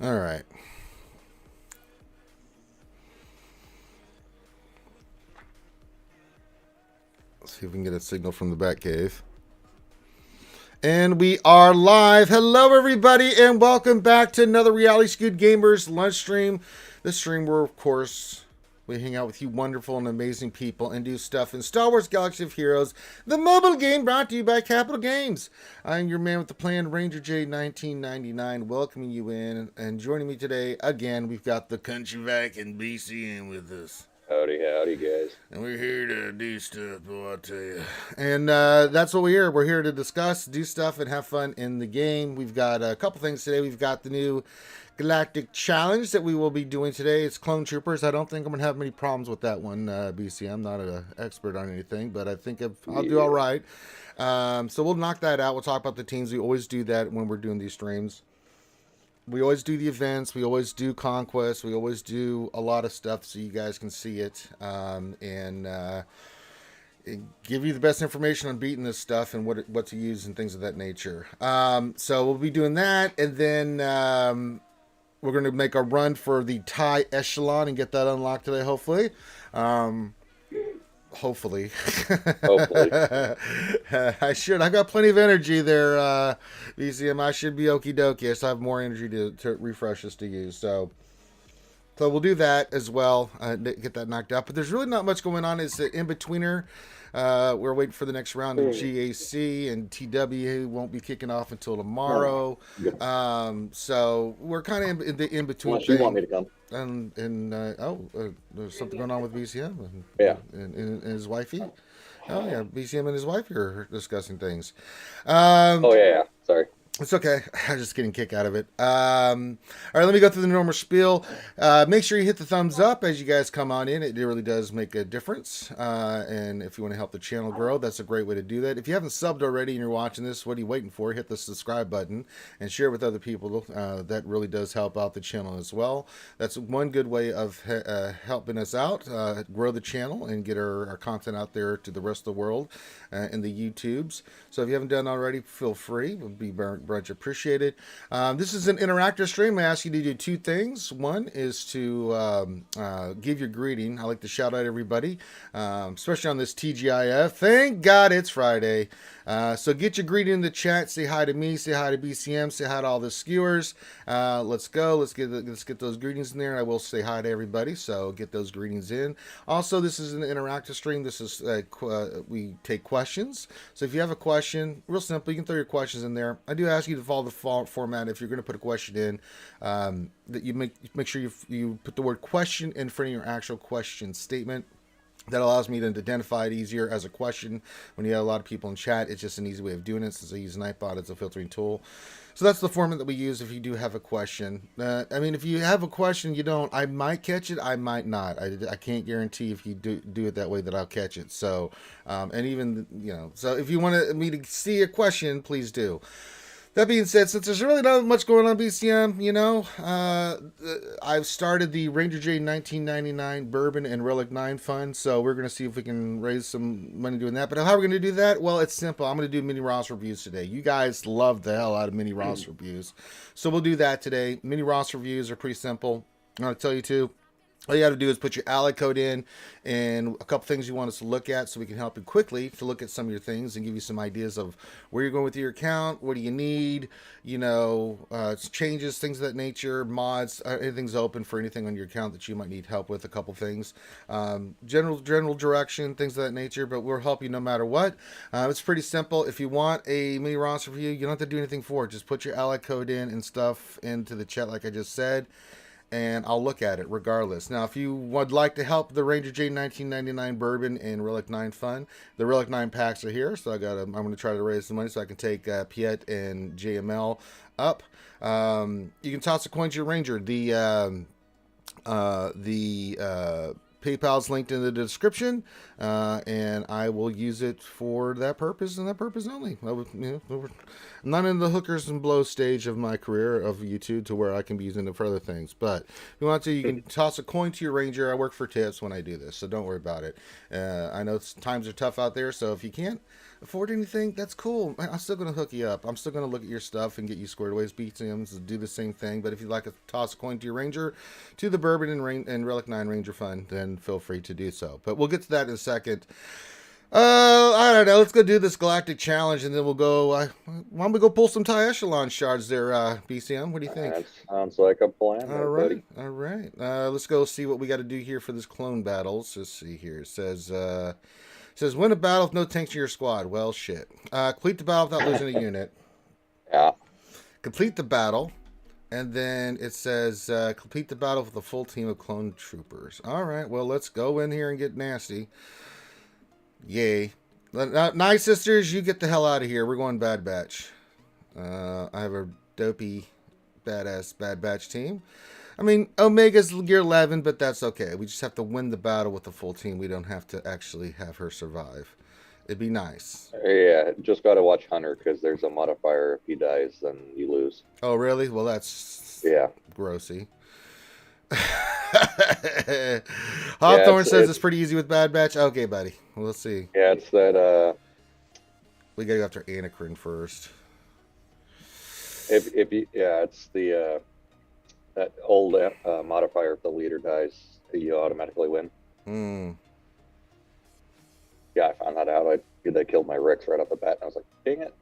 All right. Let's see if we can get a signal from the Batcave. And we are live. Hello, everybody, and welcome back to another Reality Skewed Gamers lunch stream. This stream where, of course, we hang out with you wonderful and amazing people and do stuff in Star Wars Galaxy of Heroes, the mobile game brought to you by Capital Games. I'm your man with the plan, Ranger J 1999, welcoming you in. And joining me today, again, we've got the Country Viking BCM with us. Howdy, guys. And we're here to do stuff, boy, I'll tell you. And that's what we're here. We're here to discuss, do stuff, and have fun in the game. We've got a couple things today. We've got the new Galactic Challenge that we will be doing today. It's Clone Troopers. I don't think I'm going to have many problems with that one, BC. I'm not an expert on anything, but I think I'll do all right. So we'll knock that out. We'll talk about the teams. We always do that when we're doing these streams. We always do the events. We always do Conquest. We always do a lot of stuff so you guys can see it and give you the best information on beating this stuff and what to use and things of that nature. So we'll be doing that, and then we're going to make a run for the TIE echelon and get that unlocked today, hopefully. Hopefully. I should. I've got plenty of energy there, BCM. I should be okie dokie. I still have more energy to refresh this to use. So we'll do that as well, get that knocked out. But there's really not much going on. It's an in-betweener. We're waiting for the next round of GAC, and TW won't be kicking off until tomorrow. So we're kind of in the in-between thing. You want me to come? And there's something going on with BCM and his wifey. Oh yeah, BCM and his wife are discussing things. Sorry. It's okay. I'm just getting a kick out of it. All right, let me go through the normal spiel. Make sure you hit the thumbs up as you guys come on in. It really does make a difference. And if you want to help the channel grow, that's a great way to do that. If you haven't subbed already and you're watching this, what are you waiting for? Hit the subscribe button and share with other people. That really does help out the channel as well. That's one good way of helping us out, grow the channel and get our content out there to the rest of the world and the YouTubes. So if you haven't done already, feel free. It would be much appreciated. This is an interactive stream. I ask you to do two things. One is to give your greeting. I like to shout out everybody, especially on this TGIF. Thank God it's Friday. So get your greeting in the chat. Say hi to me. Say hi to BCM. Say hi to all the skewers. Let's go. Let's get those greetings in there. I will say hi to everybody. So get those greetings in. Also, this is an interactive stream. This is we take questions. So if you have a question, real simple, you can throw your questions in there. I do ask you to follow the format. If you're going to put a question in, that you make sure you put the word question in front of your actual question statement. That allows me to identify it easier as a question. When you have a lot of people in chat, it's just an easy way of doing it since I use Nightbot as a filtering tool. So that's the format that we use if you do have a question. If you have a question, I might catch it, I might not. I can't guarantee if you do it that way that I'll catch it. So, and even, so if you want me to see a question, please do. That being said, since there's really not much going on BCM, I've started the Ranger J 1999 Bourbon and Relic 9 Fund, so we're going to see if we can raise some money doing that. But how are we going to do that? Well, it's simple. I'm going to do mini Ross reviews today. You guys love the hell out of mini Ross reviews, so we'll do that today. Mini Ross reviews are pretty simple. I'm going to tell you too. All you got to do is put your ally code in and a couple things you want us to look at so we can help you quickly to look at some of your things and give you some ideas of where you're going with your account, what do you need, changes, things of that nature, mods, anything's open for anything on your account that you might need help with, a couple things, general direction, things of that nature, but we'll help you no matter what. It's pretty simple. If you want a mini Ross review, you don't have to do anything for it. Just put your ally code in and stuff into the chat like I just said, and I'll look at it regardless. Now, if you would like to help the Ranger J 1999 Bourbon and Relic 9 Fun, the Relic 9 packs are here, so I'm going to try to raise some money so I can take Piet and JML up. You can toss a coin to your Ranger. The PayPal's linked in the description, and I will use it for that purpose and that purpose only. I'm not in the hookers and blow stage of my career of YouTube to where I can be using it for other things. But if you want to, you can toss a coin to your Ranger. I work for tips when I do this, so don't worry about it. I know times are tough out there, so if you can't, afford anything, that's cool. I'm still going to hook you up. I'm still going to look at your stuff and get you squared away as BCMs, do the same thing. But if you'd like to toss a coin to your Ranger, to the Bourbon and Relic 9 Ranger Fund, then feel free to do so. But we'll get to that in a second. I don't know. Let's go do this Galactic Challenge, and then we'll go. Why don't we go pull some TIE echelon shards there, BCM? What do you think? That sounds like a plan. All right, all right. Let's go see what we got to do here for this clone battles. Let's see here. It says win a battle with no tanks in your squad. Well, shit. Complete the battle without losing a unit. Yeah. Complete the battle, and then it says complete the battle with a full team of clone troopers. All right. Well, let's go in here and get nasty. Yay. Nice sisters, you get the hell out of here. We're going Bad Batch. I have a dopey, badass Bad Batch team. I mean, Omega's gear 11, but that's okay. We just have to win the battle with the full team. We don't have to actually have her survive. It'd be nice. Yeah, just got to watch Hunter because there's a modifier. If he dies, then you lose. Oh, really? Well, that's grossy. Hawthorne says it's pretty easy with Bad Batch. Okay, buddy. Well, let's see. Yeah, it's that. We gotta go after Anacrin first. It's the that old modifier. If the leader dies, you automatically win. Yeah, I found that out. They killed my Rex right off the bat, and I was like, dang it.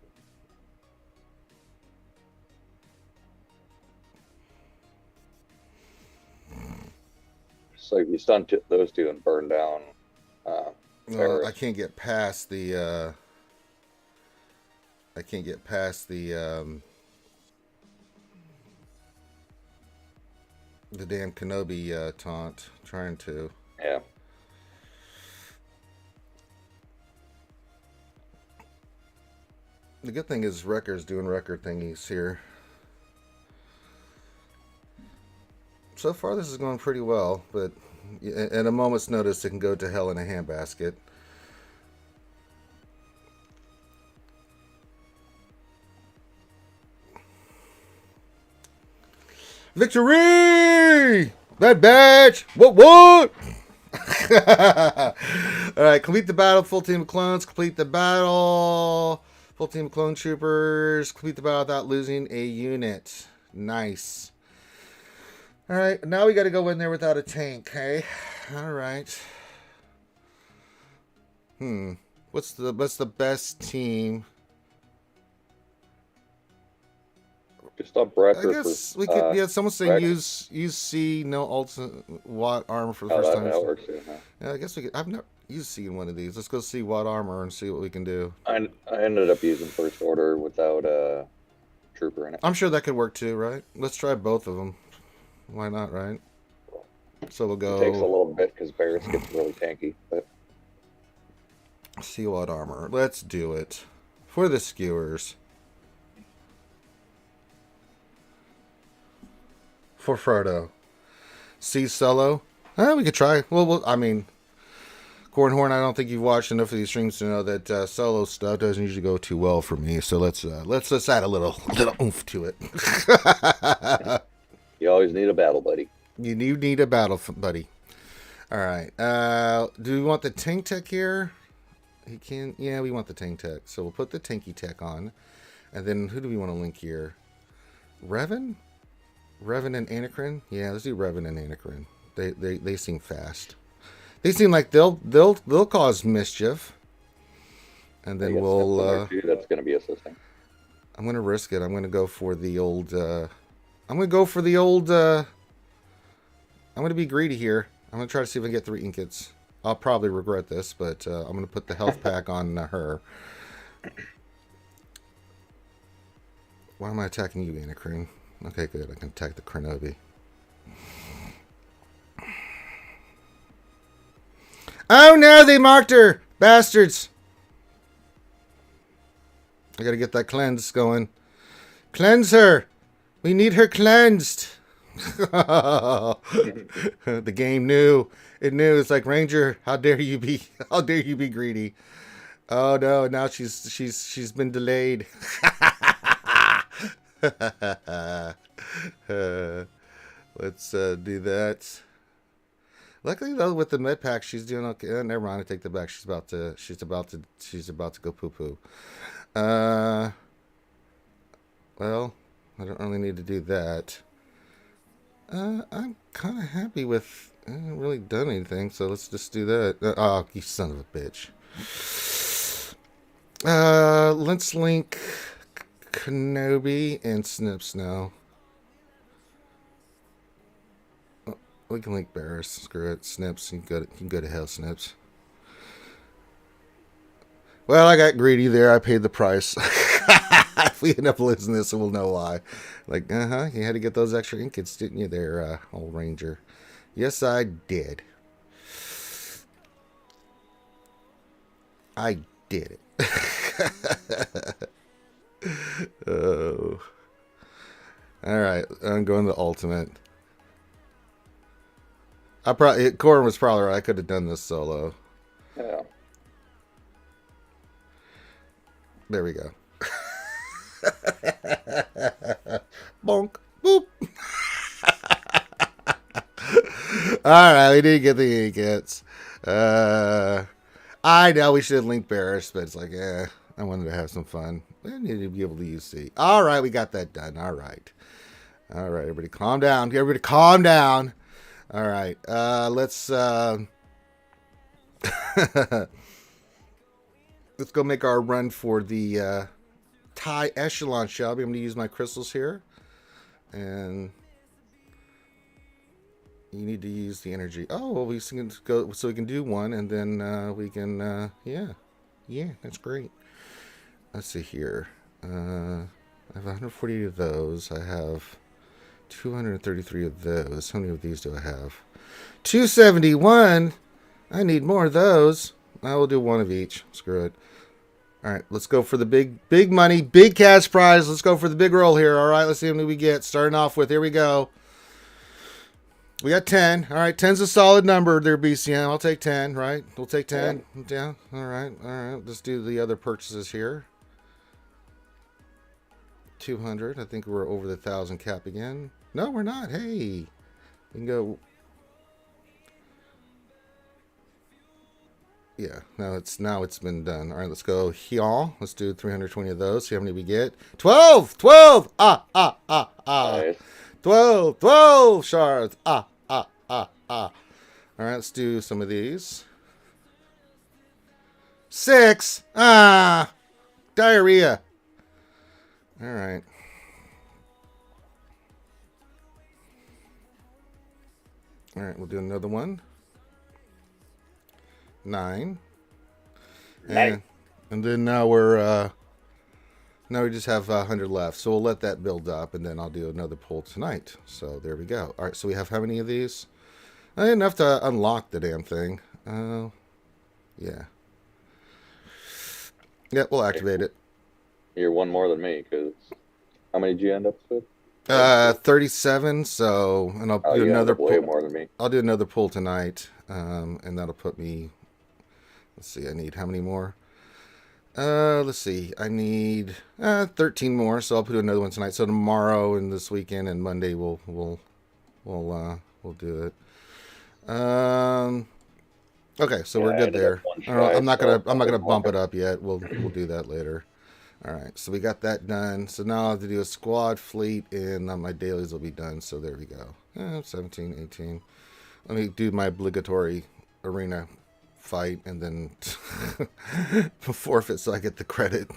So you stun those two and burn down. No, I can't get past the. I can't get past the damn Kenobi taunt. Trying to. Yeah. The good thing is Wrecker's doing record thingies here. So far, this is going pretty well, but at a moment's notice, it can go to hell in a handbasket. Victory! Bad Batch! What? Alright, complete the battle, full team of clones. Complete the battle, full team of clone troopers. Complete the battle without losing a unit. Nice. All right, now we got to go in there without a tank, hey? All right. What's the best team? Just on Brecker. I guess we could. Yeah, someone's saying use C, no ultimate watt armor for the first time. That works too, huh? Yeah, I guess we could. I've never used C in one of these. Let's go see watt armor and see what we can do. I ended up using first order without a trooper in it. I'm sure that could work too, right? Let's try both of them. Why not, right? So we'll go. It takes a little bit because Barrett's gets really tanky, but see what armor. Let's do it for the skewers. For Frodo. See solo. We could try. Well, I mean, Cornhorn. I don't think you've watched enough of these streams to know that solo stuff doesn't usually go too well for me. So let's add a little oomph to it. You always need a battle buddy. You need a battle buddy. All right. Do we want the tank tech here? He can. Yeah, we want the tank tech. So we'll put the tanky tech on, and then who do we want to link here? Revan and Anacrin. Yeah, let's do Revan and Anacrin. They seem fast. They seem like they'll cause mischief. And then we'll. That's going to be assisting. I'm going to risk it. I'm going to go for the old. I'm going to be greedy here. I'm going to try to see if I can get 3 Inkets. I'll probably regret this, but I'm going to put the health pack on her. Why am I attacking you, Anacrin? Okay, good. I can attack the Kenobi. Oh no, they marked her! Bastards! I got to get that cleanse going. Cleanse her! We need her cleansed. The game knew. It knew. It's like, Ranger, how dare you be greedy? Oh no, now she's been delayed. Let's do that. Luckily though, with the med pack, she's doing okay. Never mind. I take that back. She's about to go poo poo. Well, I don't really need to do that. I'm kind of happy with. I haven't really done anything, so let's just do that. Oh, you son of a bitch. Let's link Kenobi and Snips now. Oh, we can link Barris. Screw it. Snips. You can go to hell, Snips. Well, I got greedy there. I paid the price. If we end up losing this, we'll know why. Like, you had to get those extra ink kits, didn't you there, old Ranger? Yes, I did. I did it. Oh. Alright, I'm going to the ultimate. Corin was probably right. I could have done this solo. Yeah. There we go. Bonk. Boop. Alright, we did get the ink kits. I know we should have linked Barris, but it's like, I wanted to have some fun. I needed to be able to use C. Alright, we got that done. Alright. Alright, everybody calm down. Everybody calm down. Alright, let's let's go make our run for the Thai echelon, Shelby. I'm going to use my crystals here. And you need to use the energy. Oh, well, we can go, so we can do one, and then we can, yeah, that's great. Let's see here. I have 140 of those. I have 233 of those. How many of these do I have? 271. I need more of those. I will do one of each. Screw it. All right, let's go for the big money, big cash prize. Let's go for the big roll here. All right, let's see how many we get. Starting off with, here we go. We got 10. All right, 10's a solid number there, BCM. I'll take 10, right? We'll take 10. Yeah. All right. Let's do the other purchases here. 200. I think we're over the 1,000 cap again. No, we're not. Hey, we can go. Yeah, now it's been done. All right, let's go here. Let's do 320 of those. See how many we get. 12. Nice. 12 shards. All right, let's do some of these. 6. Diarrhea. All right. All right, we'll do another one. 9. And then now now we just have 100 left. So we'll let that build up, and then I'll do another pull tonight. So there we go. All right, so we have how many of these? Enough to unlock the damn thing. Yeah. Yeah, we'll activate it. You're one more than me, because how many did you end up with? 37. So, and I'll do another pull. Way more than me. I'll do another pull tonight, and that'll put me. Let's see. I need how many more? Let's see. I need 13 more, so I'll put another one tonight. So tomorrow and this weekend and Monday we'll do it. Okay, so we're good there. I'm not gonna bump it up yet. We'll do that later. All right, so we got that done. So now I have to do a squad, fleet, and my dailies will be done. So there we go. 17, 18. Let me do my obligatory arena fight and then forfeit so I get the credit.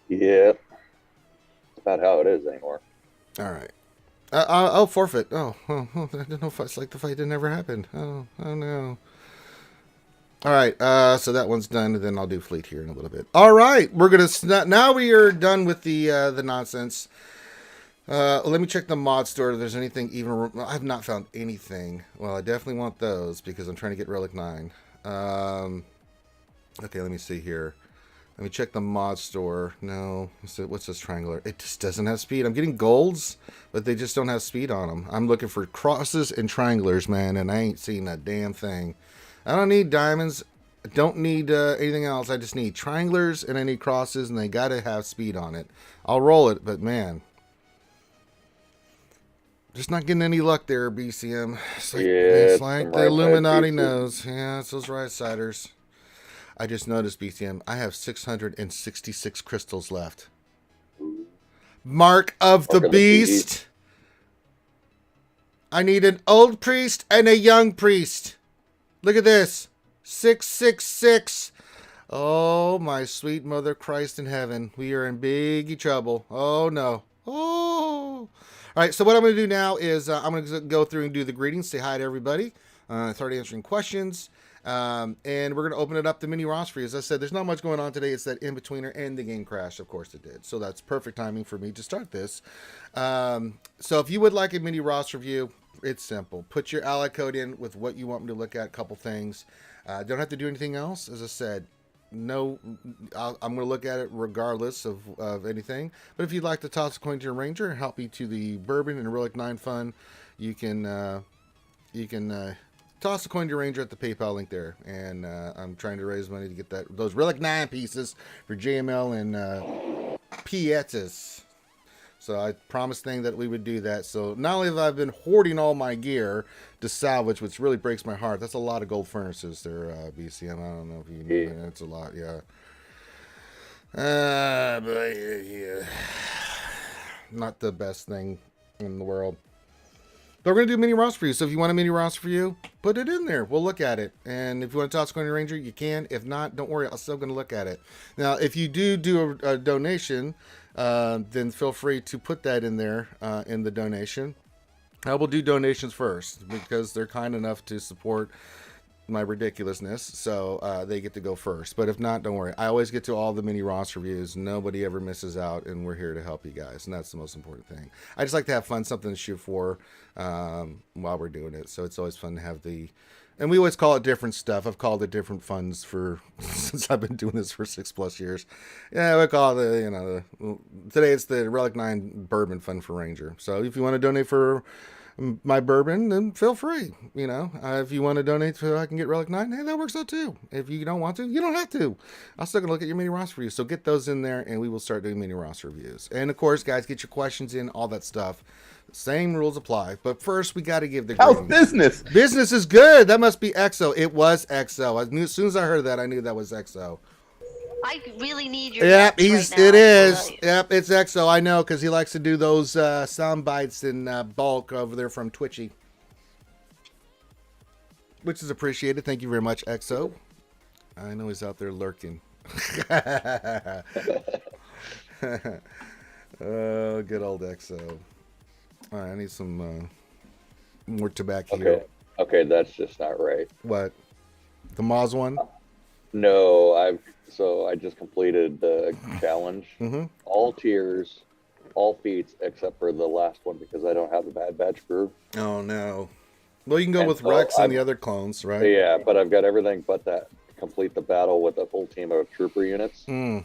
Yeah. That's about how it is anymore. All right. I'll forfeit. Oh, I don't know if it's like the fight that never happened. Oh no. All right, so that one's done, and then I'll do fleet here in a little bit. All right, we're gonna now we are done with the nonsense. Let me check the mod store. If there's anything even. I've not found anything. Well, I definitely want those because I'm trying to get Relic 9. Okay, let me see here. Let me check the mod store. No, what's this triangular? It just doesn't have speed. I'm getting golds, but they just don't have speed on them. I'm looking for crosses and triangulars, man, and I ain't seen a damn thing. I don't need diamonds. I don't need anything else. I just need triangulars and I need crosses, and they got to have speed on it. I'll roll it, but man. Just not getting any luck there, BCM. Yeah, It's like some the right-side Illuminati pieces. knows. Yeah, it's those right-siders. I just noticed, BCM, I have 666 crystals left. Mark of the Mark of the beast. Beast. I need an old priest and a young priest. Look at this. 666. Oh, my sweet mother Christ in heaven. We are in biggie trouble. Oh, no. Oh. All right, so what I'm going to do now is I'm going to go through and do the greetings, say hi to everybody, start answering questions, and we're going to open it up to mini Ross for you. As I said, there's not much going on today. It's that in-betweener and the game crash, of course it did. So that's perfect timing for me to start this. So if you would like a mini Ross review, it's simple. Put your ally code in with what you want me to look at, a couple things. Don't have to do anything else. As I said, no, I'm going to look at it regardless of anything. But if you'd like to toss a coin to your ranger and help me to the bourbon and Relic 9 fun, you can toss a coin to your ranger at the PayPal link there. And I'm trying to raise money to get those Relic 9 pieces for JML and Pietas. So I promised thing that we would do that. So not only have I been hoarding all my gear to salvage, which really breaks my heart. That's a lot of gold furnaces there, BCM. I don't know if you knew that. That's a lot, yeah. But yeah. Not the best thing in the world. But we're going to do mini Ross for you. So if you want a mini Ross for you, put it in there. We'll look at it. And if you want to toss a coin to Ranger, you can. If not, don't worry. I'm still going to look at it. Now, if you do a donation, then feel free to put that in there in the donation. I will do donations first because they're kind enough to support my ridiculousness, so they get to go first. But if not, don't worry. I always get to all the mini Ross reviews. Nobody ever misses out, and we're here to help you guys, and that's the most important thing. I just like to have fun, something to shoot for while we're doing it. So it's always fun to have and we always call it different stuff. I've called it different funds since I've been doing this for 6+ years. Yeah, we call it today it's the Relic 9 Bourbon Fund for Ranger. So if you want to donate for my bourbon, then feel free. If you want to donate so I can get Relic 9, hey, that works out too. If you don't want to, you don't have to. I'm still going to look at your mini Ross reviews. So get those in there and we will start doing mini Ross reviews. And of course, guys, get your questions in, all that stuff. Same rules apply. But first, we got to give the How's business? Business is good. That must be XO. It was XO. As soon as I heard that, I knew that was XO. I really need your Yep, right now, it is. really. Yep, it's XO. I know because he likes to do those sound bites in bulk over there from Twitchy, which is appreciated. Thank you very much, XO. I know he's out there lurking. Oh, good old XO. All right, I need some more tobacco here. Okay, that's just not right. What? The Moz one? No, I just completed the challenge. Mm-hmm. All tiers, all feats except for the last one because I don't have the Bad Batch crew. Oh no. Well, you can go And with so Rex and the other clones, right? Yeah, but I've got everything but that to complete the battle with a full team of trooper units. Mm.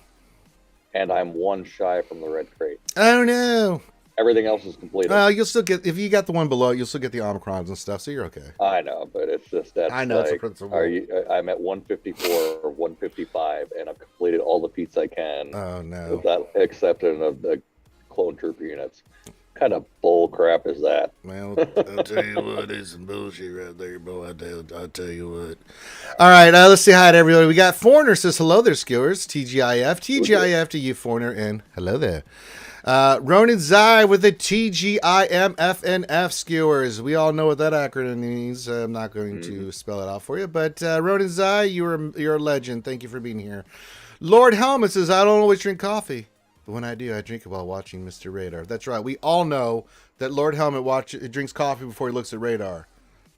And I'm one shy from the red crate. Oh no. Everything else is completed. You'll still get, if you got the one below it, you'll still get the Omicrons and stuff, so you're okay. I know, but it's just that. I know, it's a principle. I'm at 154 or 155, and I've completed all the feats I can. Oh no. With that exception of the clone trooper units. What kind of bull crap is that? Well, I'll tell you what, it's some bullshit right there, boy. I'll tell you what. All right, let's say hi to everybody. We got Foreigner says hello there, skewers. TGIF. TGIF to you, Foreigner, and hello there. Ronan Zai with the TGIMFNF skewers. We all know what that acronym means. I'm not going to spell it out for you, but Ronan Zai, you're a legend. Thank you for being here. Lord Helmet says, I don't always drink coffee, but when I do, I drink it while watching Mr. Radar. That's right. We all know that Lord Helmet drinks coffee before he looks at Radar.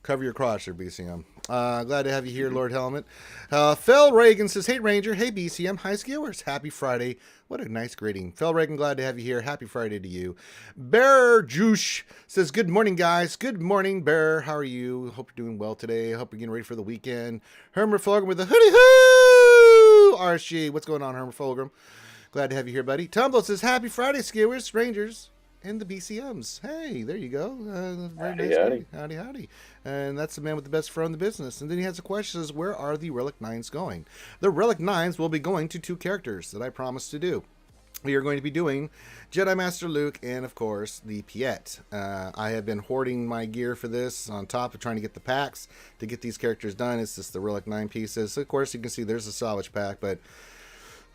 Cover your crotch there, BCM. Glad to have you here, Lord Helmet. Phil Reagan says, hey, Ranger. Hey, BCM. Hi, skewers. Happy Friday. What a nice greeting. Phil Reagan, glad to have you here. Happy Friday to you. Bear Juice says, good morning, guys. Good morning, Bear. How are you? Hope you're doing well today. Hope you're getting ready for the weekend. Herman Fulgrim with the hoodie-hoo! RSG. What's going on, Herman Fulgrim? Glad to have you here, buddy. Tumble says, happy Friday, skewers, Rangers, and the BCMs. Hey, there you go. Very nice. Howdy. Howdy. And that's the man with the best fro in the business. And then he has a question, says, where are the Relic 9s going? The Relic 9s will be going to 2 characters that I promised to do. we are going to be doing Jedi Master Luke and, of course, the Piet. I have been hoarding my gear for this on top of trying to get the packs to get these characters done. It's just the Relic 9 pieces. So of course, you can see there's a salvage pack, but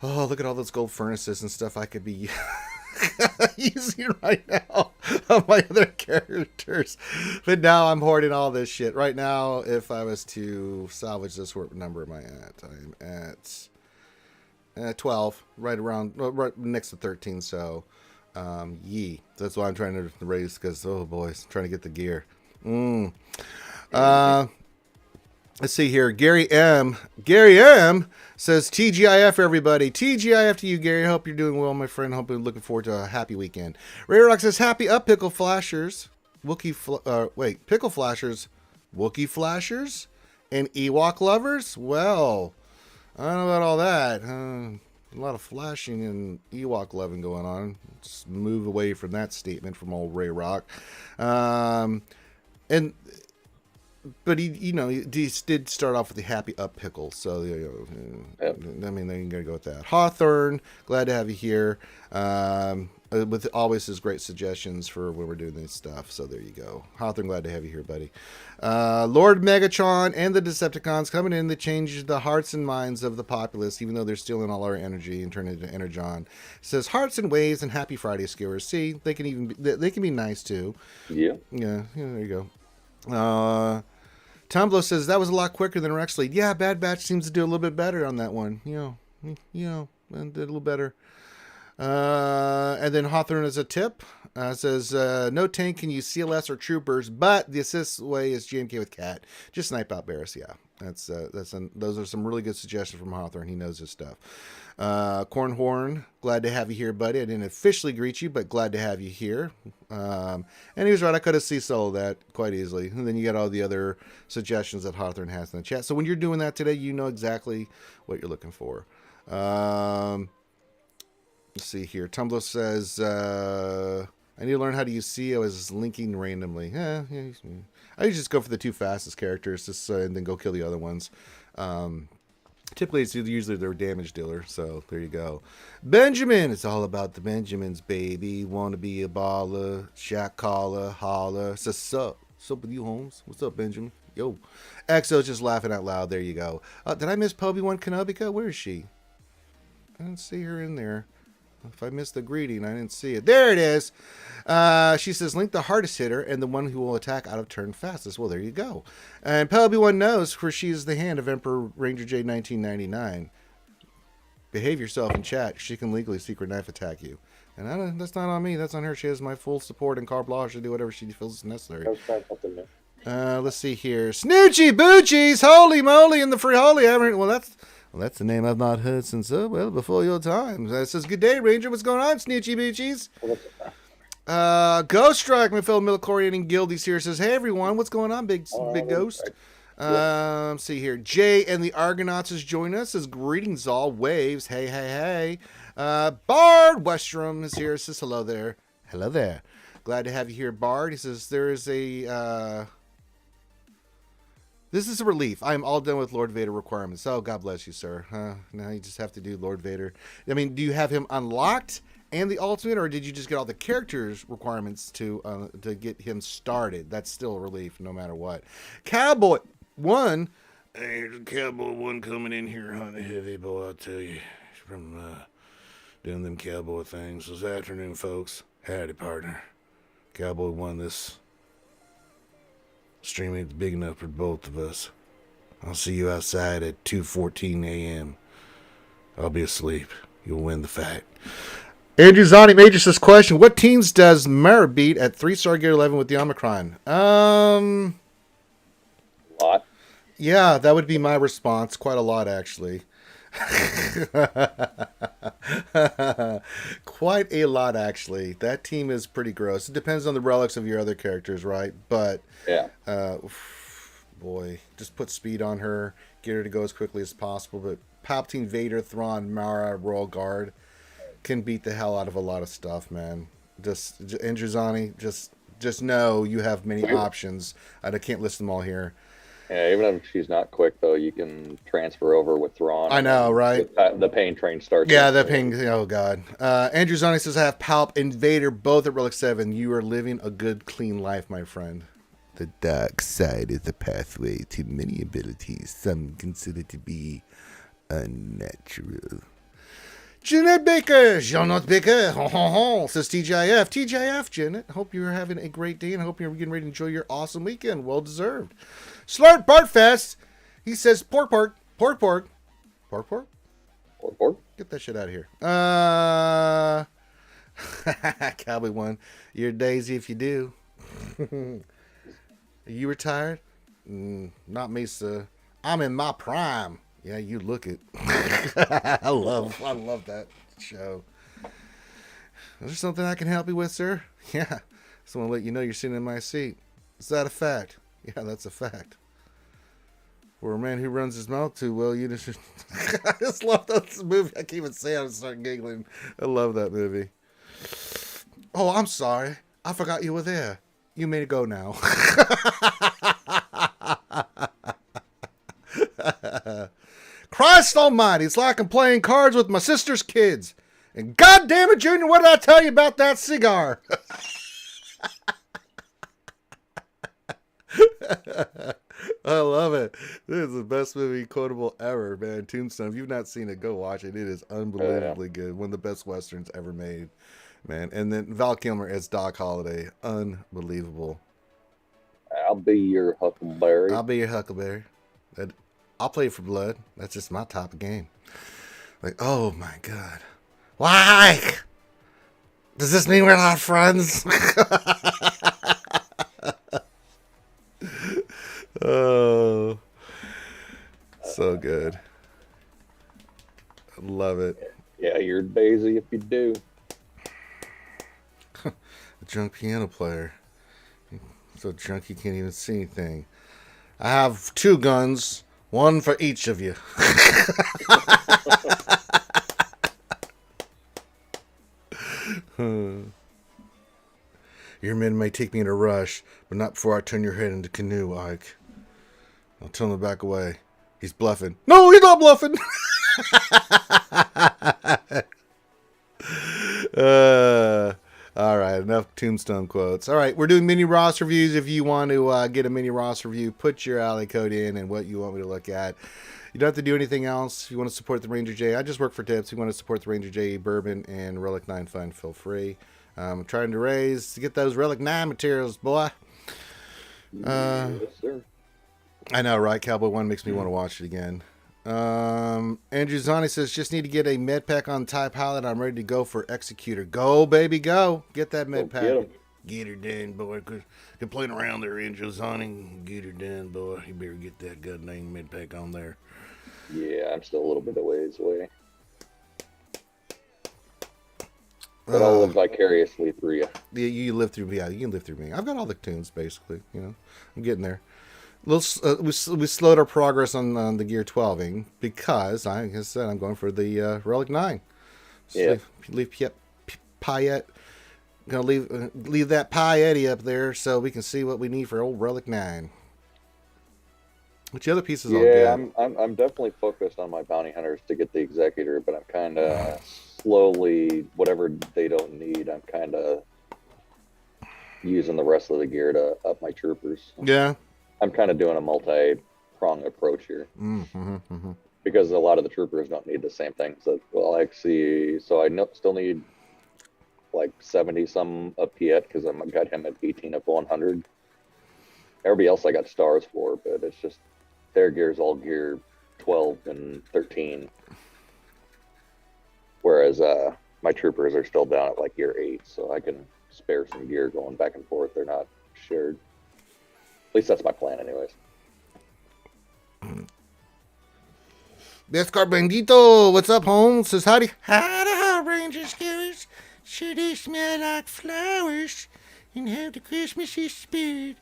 oh, look at all those gold furnaces and stuff I could be using right now on my other characters. But now I'm hoarding all this shit. Right now, if I was to salvage this, what number am I at? I'm at 12, right around, right next to 13. So, that's why I'm trying to raise, because oh boys, trying to get the gear. Let's see here. Gary M says TGIF, everybody. TGIF to you, Gary. Hope you're doing well, my friend. Hope you're looking forward to a happy weekend. Ray Rock says happy up, Pickle Flashers. Pickle Flashers, Wookiee Flashers, and Ewok lovers. Well, I don't know about all that. A lot of flashing and Ewok loving going on. Let's move away from that statement from old Ray Rock. But he did start off with the happy up pickle. So, I mean, then you gotta go with that. Hawthorne, glad to have you here. With always his great suggestions for when we're doing this stuff. So there you go. Hawthorne, glad to have you here, buddy. Lord Megatron and the Decepticons coming in to change the hearts and minds of the populace, even though they're stealing all our energy and turning it into Energon. Says hearts and waves and happy Friday, skewers. See, they can be nice too. Yeah. Yeah, there you go. Tumblr says that was a lot quicker than Rex Lead. Yeah, Bad Batch seems to do a little bit better on that one. And did a little better. And then Hawthorne as a tip says no tank can use CLS or troopers, but the assist way is GMK with Cat. Just snipe out Barris. Yeah, those are some really good suggestions from Hawthorne. He knows his stuff. Cornhorn, glad to have you here, buddy. I didn't officially greet you, but glad to have you here. And he was right. I could have soloed that quite easily. And then you got all the other suggestions that Hawthorne has in the chat. So when you're doing that today, you know exactly what you're looking for. Let's see here. Tumblr says, I need to learn how to use CO as linking randomly. I just go for the two fastest characters and then go kill the other ones. Typically, it's usually their damage dealer, so there you go. Benjamin, it's all about the Benjamins, baby. Want to be a baller, Shaq caller, holler. Says, sup with you, Holmes? What's up, Benjamin? Yo. Exo's just laughing out loud. There you go. Did I miss Poby-Wan Kenobi? Where is she? I didn't see her in there. If I missed the greeting, I didn't see it. There it is. She says, link the hardest hitter and the one who will attack out of turn fastest. Well, there you go. And Pelby1 knows, for she is the hand of Emperor Ranger J 1999. Behave yourself in chat. She can legally secret knife attack you. And that's not on me. That's on her. She has my full support and carte blanche to do whatever she feels necessary. Let's see here. Snoochie Boochies. Holy moly in the free holy. Well, that's the name I've not heard since, before your time. It says, good day, Ranger. What's going on, Snoochie Boochies? Ghost Strike, my fellow midichlorian and guildies here, says, hey, everyone. What's going on, big ghost? Let's see here. Jay and the Argonauts has joined us. Says, greetings, all waves. Hey. Bard Westrom is here. Says, hello there. Hello there. Glad to have you here, Bard. He says, there is a... This is a relief. I am all done with Lord Vader requirements. Oh, God bless you, sir. Now you just have to do Lord Vader. I mean, do you have him unlocked and the ultimate, or did you just get all the characters requirements to get him started? That's still a relief, no matter what. Cowboy 1. Hey, there's a Cowboy 1 coming in here, honey, heavy boy. I'll tell you, from doing them cowboy things this afternoon, folks. Howdy, partner. Cowboy 1 this. Stream ain't big enough for both of us. I'll see you outside at 2:14 a.m. I'll be asleep. You'll win the fight. Andrew Zani Major says, question, what teams does Mara beat at 3-star gear 11 with the Omicron? A lot. Yeah, that would be my response. Quite a lot, actually. Quite a lot, actually. That team is pretty gross. It depends on the relics of your other characters, right? But yeah, boy, just put speed on her, get her to go as quickly as possible. But Palpatine, Vader, Thrawn, Mara, Royal Guard can beat the hell out of a lot of stuff, man. Just Andrewzani, just know you have many options. I can't list them all here. Yeah, even if she's not quick, though, you can transfer over with Thrawn. I know, right? The pain train starts. Yeah, the ping. Oh, God. Andrew Zani says, I have Palp and Vader both at Relic 7. You are living a good, clean life, my friend. The dark side is the pathway to many abilities some consider to be unnatural. Jeanette Baker, Jeanette Baker, says TGIF. TGIF, Jeanette. Hope you're having a great day and I hope you're getting ready to enjoy your awesome weekend. Well deserved. Slart Bartfest. He says pork. Get that shit out of here. Cowboy one. You're Daisy if you do. Are you retired? Not me, sir. I'm in my prime. Yeah, you look it. I love that show. Is there something I can help you with, sir? Yeah. Just want to let you know you're sitting in my seat. Is that a fact? Yeah, that's a fact. For a man who runs his mouth too well, you just... I just love that movie. I can't even say it. I start giggling. I love that movie. Oh, I'm sorry. I forgot you were there. You may go now. Christ almighty, it's like I'm playing cards with my sister's kids. And God damn it, Junior, what did I tell you about that cigar? I love it. This is the best movie quotable ever, man. Tombstone. If you've not seen it, go watch it. It is unbelievably good. One of the best westerns ever made, man. And then Val Kilmer as Doc Holliday. Unbelievable. I'll be your Huckleberry. I'll be your Huckleberry. I'll play for blood. That's just my type of game. Like, oh my God. Why? Does this mean we're not friends? Oh, so good. I love it. Yeah, you're Daisy if you do. A drunk piano player. So drunk you can't even see anything. I have 2 guns, one for each of you. Your men may take me in a rush, but not before I turn your head into canoe, Ike. I'll tell him to back away. He's bluffing. No, he's not bluffing. All right, enough Tombstone quotes. All right, we're doing mini Ross reviews. If you want to get a mini Ross review, put your alley code in and what you want me to look at. You don't have to do anything else. If you want to support the Ranger J, I just work for tips. If you want to support the Ranger J Bourbon and Relic 9 Fund, feel free. I'm trying to get those Relic 9 materials, boy. Yes, sir. I know, right? Cowboy 1 makes me want to watch it again. Andrew Zani says, just need to get a med pack on TIE Pilot. I'm ready to go for Executor. Go, baby, go. Get that med pack. Get her done, boy. Quit playing around there, Andrew Zani. Get her done, boy. You better get that goddamn med pack on there. Yeah, I'm still a little bit of ways away. But I'll live vicariously through you. Yeah, you live through me. Yeah, you can live through me. I've got all the tunes, basically. You know, I'm getting there. We slowed our progress on the Gear 12ing because, like I said, I'm going for the Relic 9. So yeah. Leave Piette. Gonna leave that Piette up there so we can see what we need for old Relic 9. Which other pieces? Yeah, I'm definitely focused on my bounty hunters to get the Executor, but I'm kind of slowly, whatever they don't need, I'm kind of using the rest of the gear to up my troopers. Yeah. I'm kind of doing a multi-pronged approach here. Because a lot of the troopers don't need the same things that, well, I see. So I still need like 70 some of Piet because I got him at 18 of 100. Everybody else I got stars for, but it's just their gear's all gear 12 and 13. Whereas my troopers are still down at like gear 8, so I can spare some gear going back and forth. They're not shared. At least that's my plan, anyways. Bescar Bandito, what's up, Holmes? Says howdy. Howdy, Ranger Skewers. Sure do smell like flowers and have the Christmassy spirit.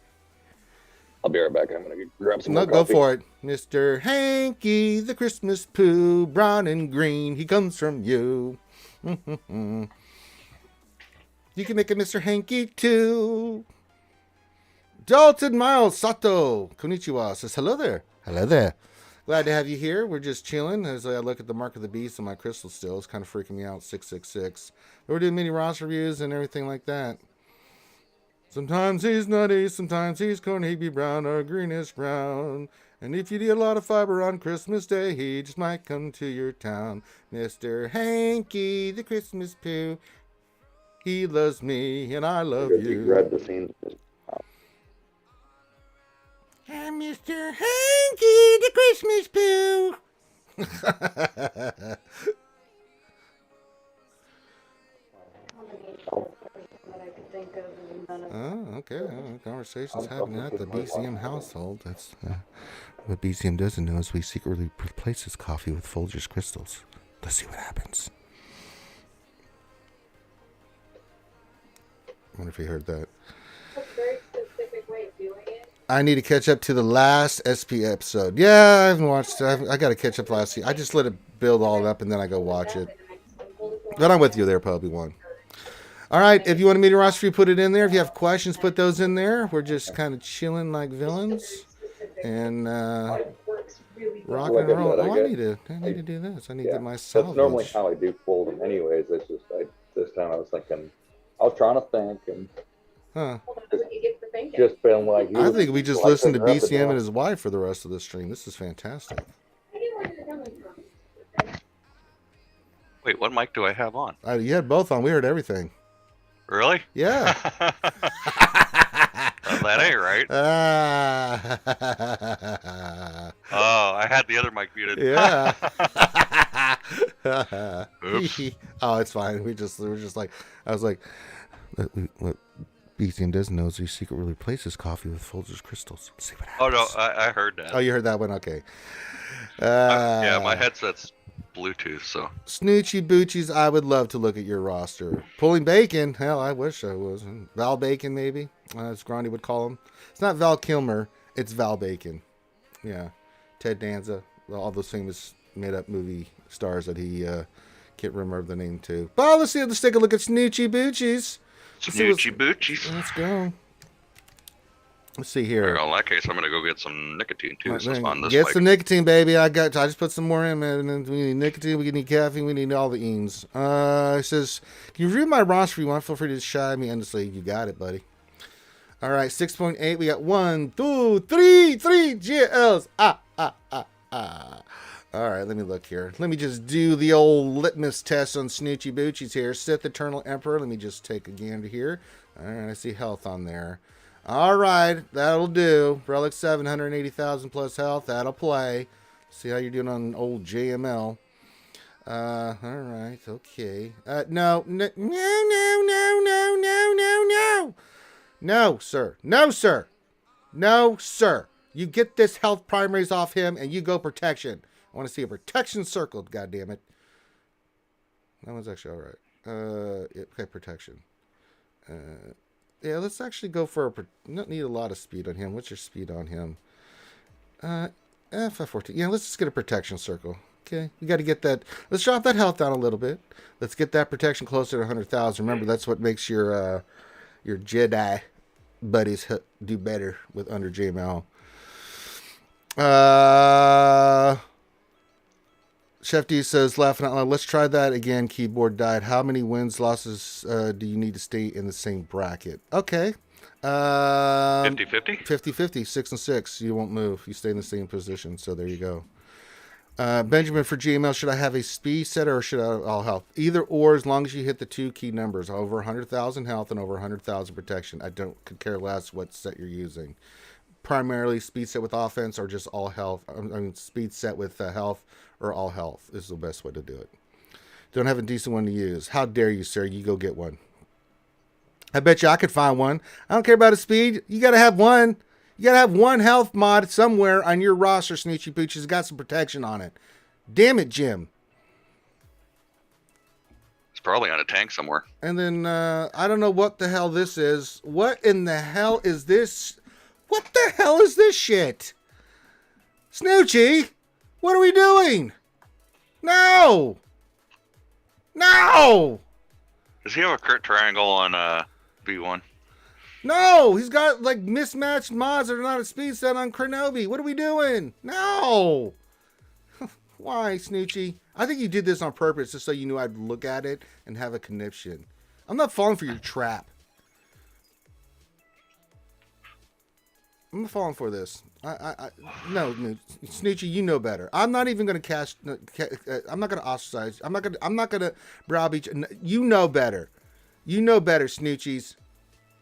I'll be right back. I'm going to grab some more go coffee. for it. Mr. Hanky, the Christmas poo, brown and green, he comes from you. You can make a Mr. Hanky too. Dalton Miles Sato Konnichiwa says hello there. Hello there. Glad to have you here. We're just chilling as I look at the mark of the beast on my crystal still. It's kind of freaking me out. 666. We're doing mini Ross reviews and everything like that. Sometimes he's nutty, sometimes he's Carnegie Brown or greenish brown. And if you eat a lot of fiber on Christmas Day, he just might come to your town. Mr. Hanky, the Christmas poo. He loves me and I love you. Read the scene. I'm Mr. Hanky, the Christmas poo. Oh, okay. Conversations happening at the BCM household. That's what BCM doesn't know is we secretly replace his coffee with Folgers crystals. Let's see what happens. I wonder if he heard that. That's a very specific way of doing it. I need to catch up to the last SP episode. Yeah, I haven't watched it. I got to catch up last week. I just let it build all up and then I go watch it. But I'm with you there, Puppy One. All right, if you want a media roster, you put it in there. If you have questions, put those in there. We're just kind of chilling like villains and rock and roll. Oh, I need to do this. I need to get my salvage. That's normally how I do fold them anyways. It's just this time I was trying to think and just been like. I think we just listened to BCM and his wife for the rest of the stream. This is fantastic. Wait, what mic do I have on? You had both on. We heard everything. Really? Yeah. Well, that ain't right. Oh, I had the other mic muted. Yeah. Oops. Oh, it's fine. We were just like, I was like, what BCM doesn't know is he secretly replaces coffee with Folgers crystals. Let's see what happens. Oh no, I heard that. Oh, you heard that one? Okay. Yeah, my headset's Bluetooth, so. Snoochie Boochies, I would love to look at your roster. Pulling Bacon, hell, I wish I was. Val Bacon, maybe, as Grandy would call him. It's not Val Kilmer, it's Val Bacon. Yeah. Ted Danza, all those famous made-up movie stars that he can't remember the name to. But let's take a look at Snoochie Boochies. Snoochie Boochies. Let's go. Let's see here. Well, in that case, I'm gonna go get some nicotine too. Get some nicotine, baby. I just put some more in, man. And we need nicotine. We need caffeine. We need all the enes. It says, can you read my roster if you want? Feel free to shy me endlessly. You got it, buddy. All right, 6.8. We got 1, 2, 3 GLs. All right, let me look here. Let me just do the old litmus test on Snoochie Boochies here. Sith Eternal Emperor. Let me just take a gander here. All right, I see health on there. All right, that'll do. Relic 780,000 plus health. That'll play. See how you're doing on old JML. All right, okay. No, sir. No, sir. No, sir. You get this health primaries off him, and you go protection. I want to see a protection circled. God damn it. That one's actually all right. Okay, protection. Yeah, let's actually go for don't need a lot of speed on him. What's your speed on him? 514. Yeah, let's just get a protection circle. Okay, we got to get that. Let's drop that health down a little bit. Let's get that protection closer to 100,000. Remember, that's what makes your Jedi buddies do better with under JML. Chef D says, laughing out loud, let's try that again. Keyboard died. How many wins, losses do you need to stay in the same bracket? Okay. 50-50? 50-50, 6 and 6. You won't move. You stay in the same position. So there you go. Benjamin for GML, should I have a speed setter or should I all health? Either or, as long as you hit the two key numbers, over 100,000 health and over 100,000 protection. I could care less what set you're using. Primarily speed set with offense or just all health. I mean, speed set with health or all health is the best way to do it. Don't have a decent one to use. How dare you, sir? You go get one. I bet you I could find one. I don't care about his speed. You got to have one. You got to have one health mod somewhere on your roster, Snoochie Poochie's got some protection on it. Damn it, Jim. It's probably on a tank somewhere. And then, I don't know what the hell this is. What in the hell is this? What the hell is this shit? Snoochie, what are we doing? No! No! Does he have a crit triangle on V1? No, he's got like mismatched mods that are not a speed set on Krenobi. What are we doing? No. Why, Snoochie? I think you did this on purpose just so you knew I'd look at it and have a conniption. I'm not falling for your trap. I'm not falling for this. No, Snoochie, you know better. I'm not even going to cast. I'm not going to ostracize. I'm not going to browbeat you. You know better. You know better, Snoochies.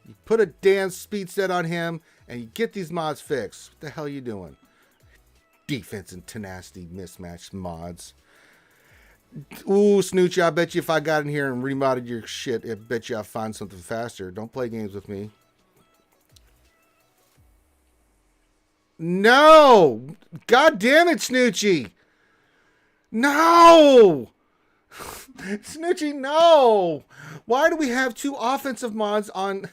You put a damn speed set on him and you get these mods fixed. What the hell are you doing? Defense and tenacity mismatched mods. Ooh, Snoochie, I bet you if I got in here and remodded your shit, I bet you I'll find something faster. Don't play games with me. No! God damn it, Snoochie! No! Snoochie, no! Why do we have 2 offensive mods on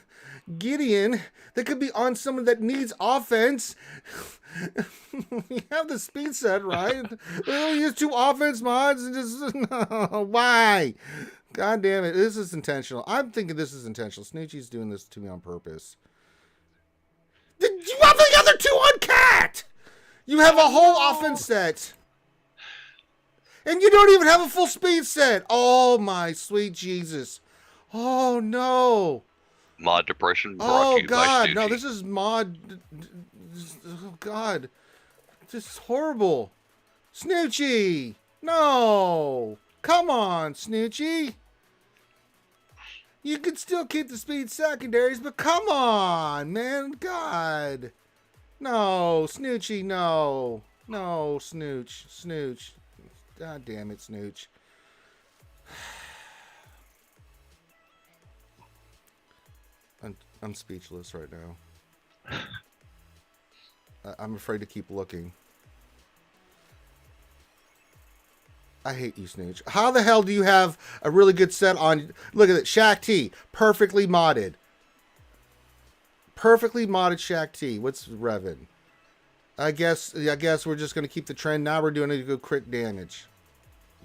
Gideon that could be on someone that needs offense? We have the speed set, right? We only use 2 offense mods and just no, why? God damn it. This is intentional. I'm thinking this is intentional. Snoochie's doing this to me on purpose. You have the other 2 on Cat! You have a whole offense set. And you don't even have a full speed set. Oh my sweet Jesus. Oh no. Mod depression brought to you by God, Snoochie. no, this is mod. Oh God, this is horrible. Snoochie, no, come on, Snoochie. You can still keep the speed secondaries, but come on, man, God, no, Snoochie, no, Snooch, God damn it, Snooch. I'm speechless right now. I'm afraid to keep looking. I hate you, Snooch. How the hell do you have a really good set on? Look at it, Shaq T, perfectly modded. Perfectly modded Shaq T. What's Revan? I guess we're just gonna keep the trend. Now we're doing a good crit damage.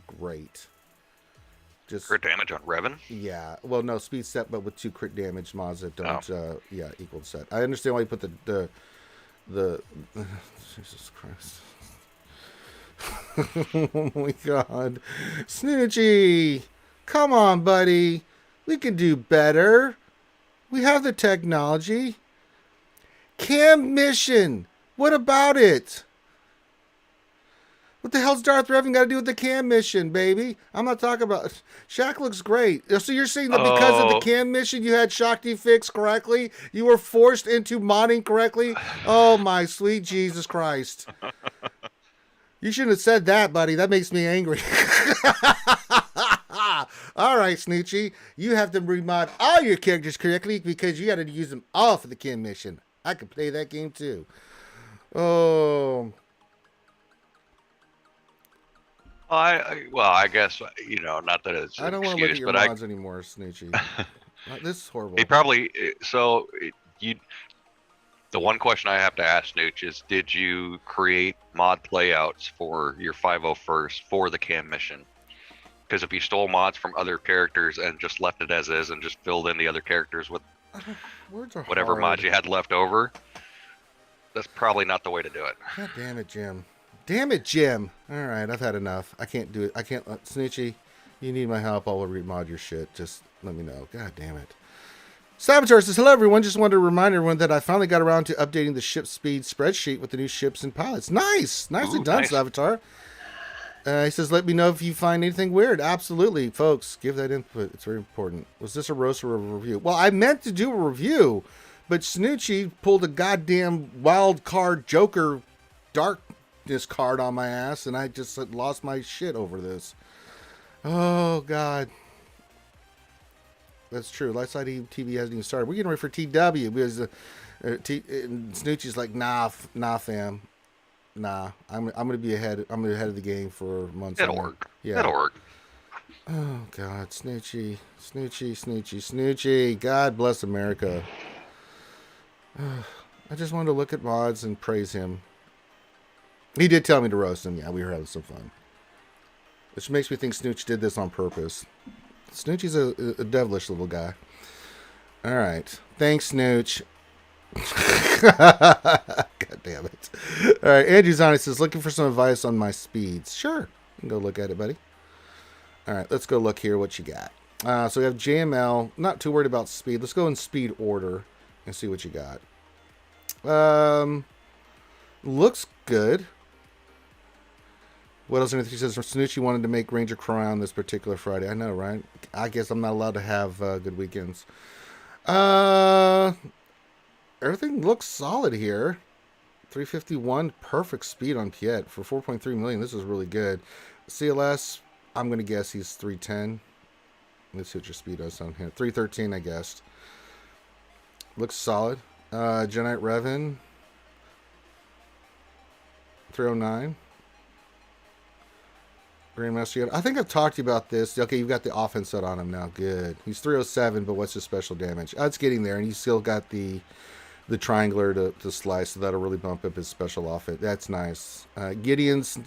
Great. Just Crit damage on Revan? yeah. Well, no speed set, but with 2 crit damage mods that don't equal the set. I understand why you put the Jesus Christ. Oh my God, Snoochie, come on, buddy. We can do better. We have the technology. Cam mission. What about it? What the hell's Darth Revan got to do with the cam mission, baby? I'm not talking about... Shaq looks great. So you're saying that because of the cam mission you had Shakti fixed correctly? You were forced into modding correctly? Oh, my sweet Jesus Christ. You shouldn't have said that, buddy. That makes me angry. All right, Snoochie. You have to remod all your characters correctly because you got to use them all for the cam mission. I can play that game, too. Oh... I guess, not that it's I don't want to look at your mods anymore, Snoochie. This is horrible. He probably, the one question I have to ask Snooch is, did you create mod playouts for your 501st for the cam mission? Because if you stole mods from other characters and just left it as is and just filled in the other characters with whatever mods you had left over, that's probably not the way to do it. God damn it, Jim. Damn it, Jim. All right, I've had enough. I can't do it. I can't. Snoochie, you need my help. I'll remod your shit. Just let me know. God damn it. Saboteur says, hello, everyone. Just wanted to remind everyone that I finally got around to updating the ship speed spreadsheet with the new ships and pilots. Nice. Nicely done, nice. Saboteur. He says, let me know if you find anything weird. Absolutely, folks. Give that input. It's very important. Was this a roast or a review? Well, I meant to do a review, but Snoochie pulled a goddamn wild card Joker darkness card on my ass, and I just lost my shit over this. Oh, God. That's true. Lightside TV hasn't even started. We're getting ready for TW because Snoochie's like, nah, fam. Nah, I'm gonna be ahead. I'm ahead of the game for months. It'll work. Yeah. It'll work. Oh God, Snoochie. God bless America. I just wanted to look at mods and praise him. He did tell me to roast him. Yeah, we were having some fun. Which makes me think Snooch did this on purpose. Snoochie's a devilish little guy. All right. Thanks, Snooch. God damn it. All right. Andrew Zani says, looking for some advice on my speeds. Sure. You can go look at it, buddy. All right. Let's go look here what you got. So we have JML. Not too worried about speed. Let's go in speed order and see what you got. Looks good. What else? He says, Snoochie wanted to make Ranger Crown this particular Friday. I know, right? I guess I'm not allowed to have good weekends. Everything looks solid here. 351, perfect speed on Piet for 4.3 million. This is really good. CLS, I'm going to guess he's 310. Let's see what your speed is on here. 313, I guessed. Looks solid. Genite Revan, 309. Grandmaster, I think I've talked to you about this. Okay, you've got the offense set on him now. Good. He's 307, but what's his special damage? It's getting there, and he's still got the triangler to slice, so that'll really bump up his special offense. That's nice. Gideon's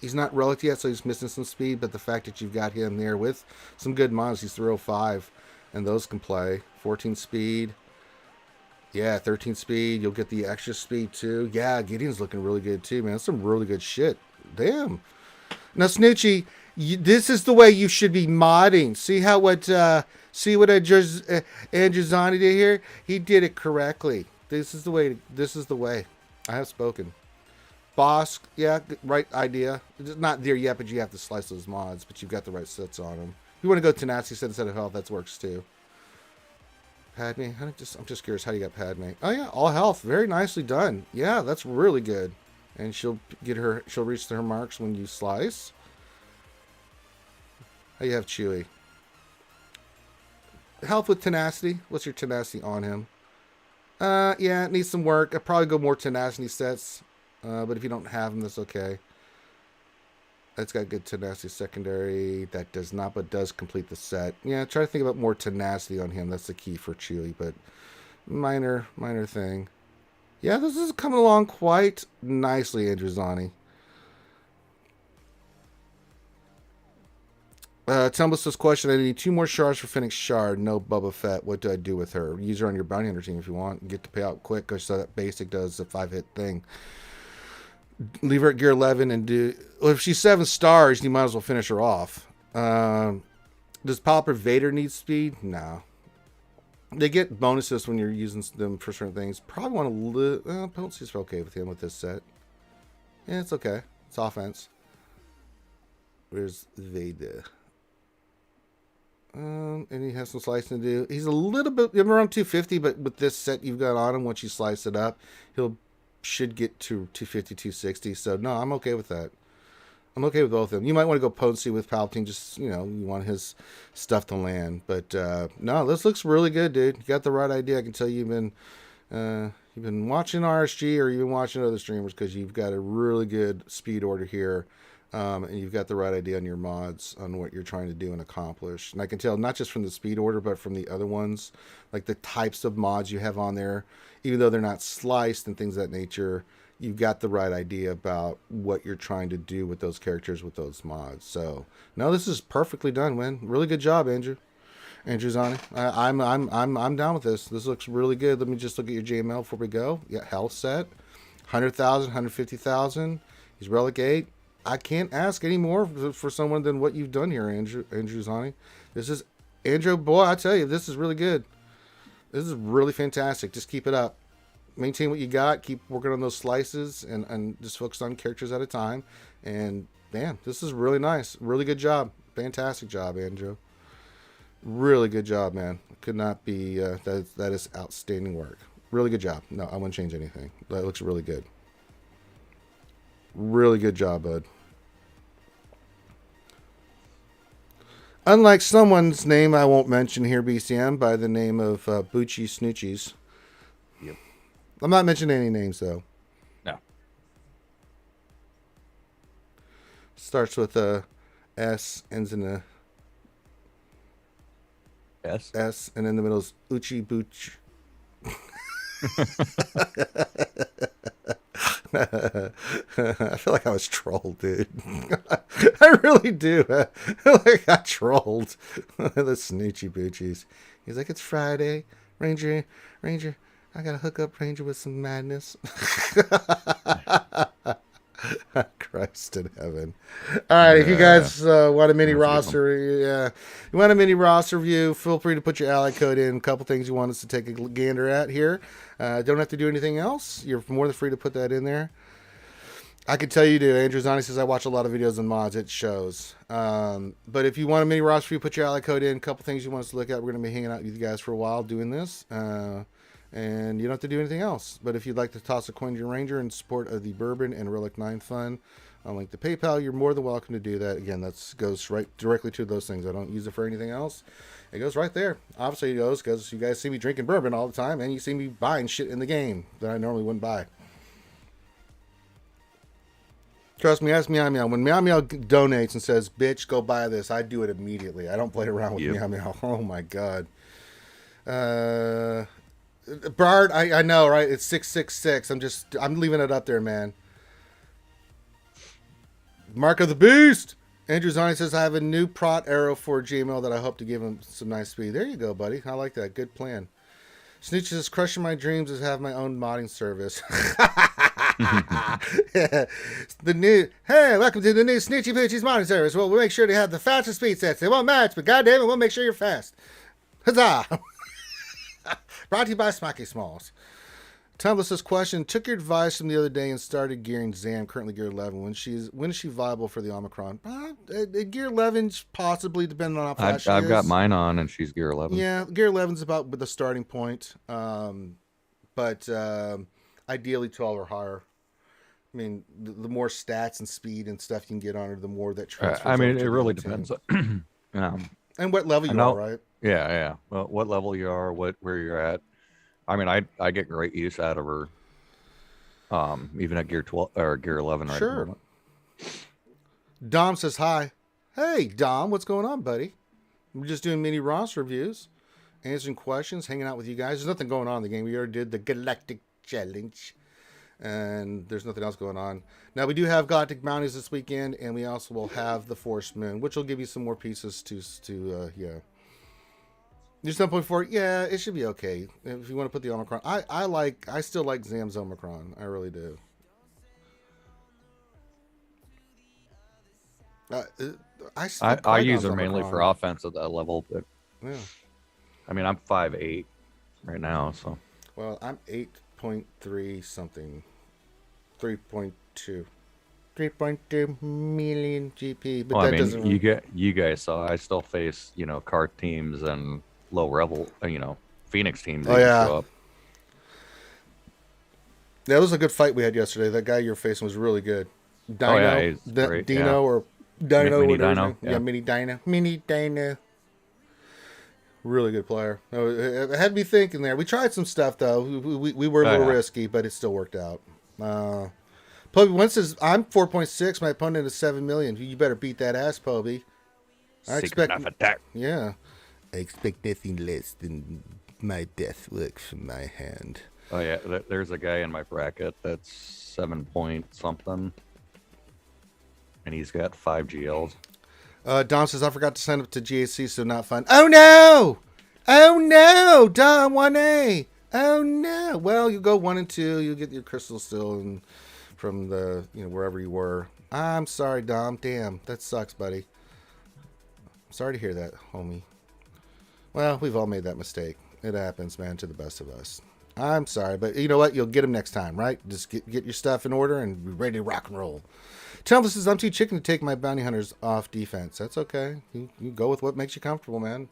he's not relic yet, so he's missing some speed, but the fact that you've got him there with some good mods, he's 305, and those can play. 14 speed. Yeah, 13 speed. You'll get the extra speed, too. Yeah, Gideon's looking really good, too, man. That's some really good shit. Damn. Now, Snoochie, this is the way you should be modding. See what Andrew Zani did here? He did it correctly. This is the way. This is the way. I have spoken. Boss, yeah, right idea. It's not there yet, but you have to slice those mods. But you've got the right sets on them. If you want to go tenacity set instead of health, that works too. Padme, I'm just curious how you got Padme. Oh yeah, all health, very nicely done. Yeah, that's really good. And she'll reach her marks when you slice. How you have Chewie? Health with tenacity. What's your tenacity on him? Yeah, it needs some work. I'd probably go more tenacity sets. But if you don't have them, that's okay. That's got good tenacity secondary. That does not, but does complete the set. Yeah, try to think about more tenacity on him. That's the key for Chewie, but minor thing. Yeah, this is coming along quite nicely, Andrew Zani. Tumblus' question, I need 2 more shards for Phoenix Shard. No Boba Fett. What do I do with her? Use her on your bounty hunter team if you want. Get the payout quick because that basic does a 5-hit thing. Leave her at gear 11 and do... Well, if she's 7 stars, you might as well finish her off. Does Palper Vader need speed? No. They get bonuses when you're using them for certain things. Probably want to... Potency's okay with him with this set. Yeah, it's okay. It's offense. Where's Vader? And he has some slicing to do. He's a little bit... around 250, but with this set you've got on him, once you slice it up, should get to 250, 260. So, no, I'm okay with that. I'm okay with both of them. You might want to go potency with Palpatine. Just, you want his stuff to land. But, no, this looks really good, dude. You got the right idea. I can tell you've been watching RSG or you've been watching other streamers because you've got a really good speed order here. And you've got the right idea on your mods on what you're trying to do and accomplish. And I can tell not just from the speed order, but from the other ones, like the types of mods you have on there, even though they're not sliced and things of that nature, you've got the right idea about what you're trying to do with those characters with those mods. So no, this is perfectly done, man. Really good job, Andrew Zani. I'm down with this. This looks really good. Let me just look at your JML before we go. Yeah, health set, 100,000, 150,000. He's relic 8. I can't ask any more for someone than what you've done here, Andrew Zani. This is Andrew, boy. I tell you, this is really good. This is really fantastic. Just keep it up. Maintain what you got. Keep working on those slices and just focus on characters at a time. And man, this is really nice. Really good job. Fantastic job, Andrew. Really good job, man. Could not be. That is outstanding work. Really good job. No, I wouldn't change anything. That looks really good. Really good job, bud. Unlike someone's name I won't mention here, BCM, by the name of Bucci Snoochies. Yep. I'm not mentioning any names, though. No. Starts with a S, ends in a S, and in the middle is Uchi Booch. I feel like I was trolled, dude. I really do. I feel like I got trolled. The Snoochie Boochies. He's like, it's Friday. Ranger, I gotta hook up Ranger with some madness. Christ in heaven. All right, if you guys want a mini roster, you want a mini roster view, feel free to put your ally code in. A couple things you want us to take a gander at here. Don't have to do anything else. You're more than free to put that in there. I can tell you do. Andrew Zani says I watch a lot of videos on mods. It shows. But if you want a mini roster view, put your ally code in. A couple things you want us to look at. We're going to be hanging out with you guys for a while doing this. And you don't have to do anything else. But if you'd like to toss a coin to your Ranger in support of the Bourbon and Relic 9 Fund, I'll link to PayPal. You're more than welcome to do that. Again, that goes right directly to those things. I don't use it for anything else. It goes right there. Obviously, it goes because you guys see me drinking bourbon all the time, and you see me buying shit in the game that I normally wouldn't buy. Trust me, ask Meow Meow. When Meow Meow donates and says, bitch, go buy this, I do it immediately. I don't play around with Meow Meow. Oh, my God. Bard, I know, right? It's 666. I'm leaving it up there, man. Mark of the Beast. Andrew Zani says, I have a new prot arrow for GML that I hope to give him some nice speed. There you go, buddy. I like that. Good plan. Snooch says, crushing my dreams is have my own modding service. Yeah. Hey, welcome to the new Snoochie Poochie's modding service. Well, we'll make sure to have the fastest speed sets. They won't match, but goddamn it, we'll make sure you're fast. Huzzah! Brought to you by Smacky Smalls. Tumblr says, question, took your advice from the other day and started gearing Zam, currently gear 11. When is she viable for the Omicron? Gear 11's possibly, depending on how fast she is. I've got mine on, and she's gear 11. Yeah, gear 11's about the starting point. But ideally 12 or higher. I mean, the more stats and speed and stuff you can get on her, the more that transfers. I mean, it really depends. And what level you are, right? Yeah. Well, what level you are, where you're at. I mean, I get great use out of her. Even at gear 12 or gear 11 right Sure. Dom says hi. Hey, Dom, what's going on, buddy? We're just doing mini roster reviews, answering questions, hanging out with you guys. There's nothing going on in the game. We already did the Galactic Challenge, and there's nothing else going on. Now, we do have Galactic Bounties this weekend, and we also will have the Force Moon, which will give you some more pieces to There's 7.4. Yeah, it should be okay. If you want to put the Omicron. I still like Zam's Omicron. I really do. I use her mainly for offense at that level, but yeah. I mean, I'm 5'8" right now, so. Well, I'm 8.3 something. 3.2. 3.2 million GP. But well, that I mean, doesn't. you guys saw. I still face card teams and low level, Phoenix teams. Oh yeah. Show up. That was a good fight we had yesterday. That guy you're facing was really good. Dino, oh yeah, he's great. Dino yeah. or Dino, Mini whatever. Dino. Yeah, Mini Dino. Really good player. It had me thinking there. We tried some stuff though. We were a little risky, but it still worked out. Poby one says, I'm 4.6. My opponent is 7 million. You better beat that ass, Poby. I expect attack. Yeah. I expect nothing less than my death works from my hand. Oh yeah, there's a guy in my bracket that's 7 point something, and he's got 5 GLs. Dom says, I forgot to sign up to GAC, so not fun. Oh no! Oh no! Dom 1A! Oh no! Well, you go 1 and 2, you'll get your crystals still and from the wherever you were. I'm sorry, Dom. Damn, that sucks, buddy. Sorry to hear that, homie. Well, we've all made that mistake. It happens, man, to the best of us. I'm sorry, but you know what? You'll get them next time, right? Just get your stuff in order and be ready to rock and roll. Tell this is I'm too chicken to take my bounty hunters off defense. That's okay. You go with what makes you comfortable, man.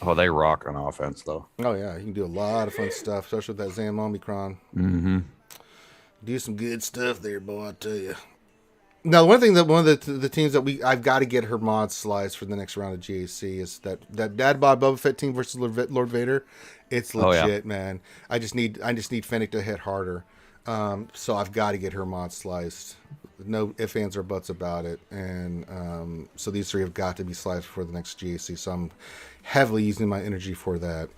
Oh, they rock on offense, though. Oh, yeah. You can do a lot of fun stuff, especially with that Zam Omicron. Mm-hmm. Do some good stuff there, boy, I tell you. Now, one of the teams that I've got to get her mod sliced for the next round of GAC is that Dad Bod Boba Fett team versus Lord Vader. It's legit, man. I just need Fennec to hit harder. So I've got to get her mod sliced. No ifs, ands, or buts about it. And so these 3 have got to be sliced for the next GAC. So I'm heavily using my energy for that.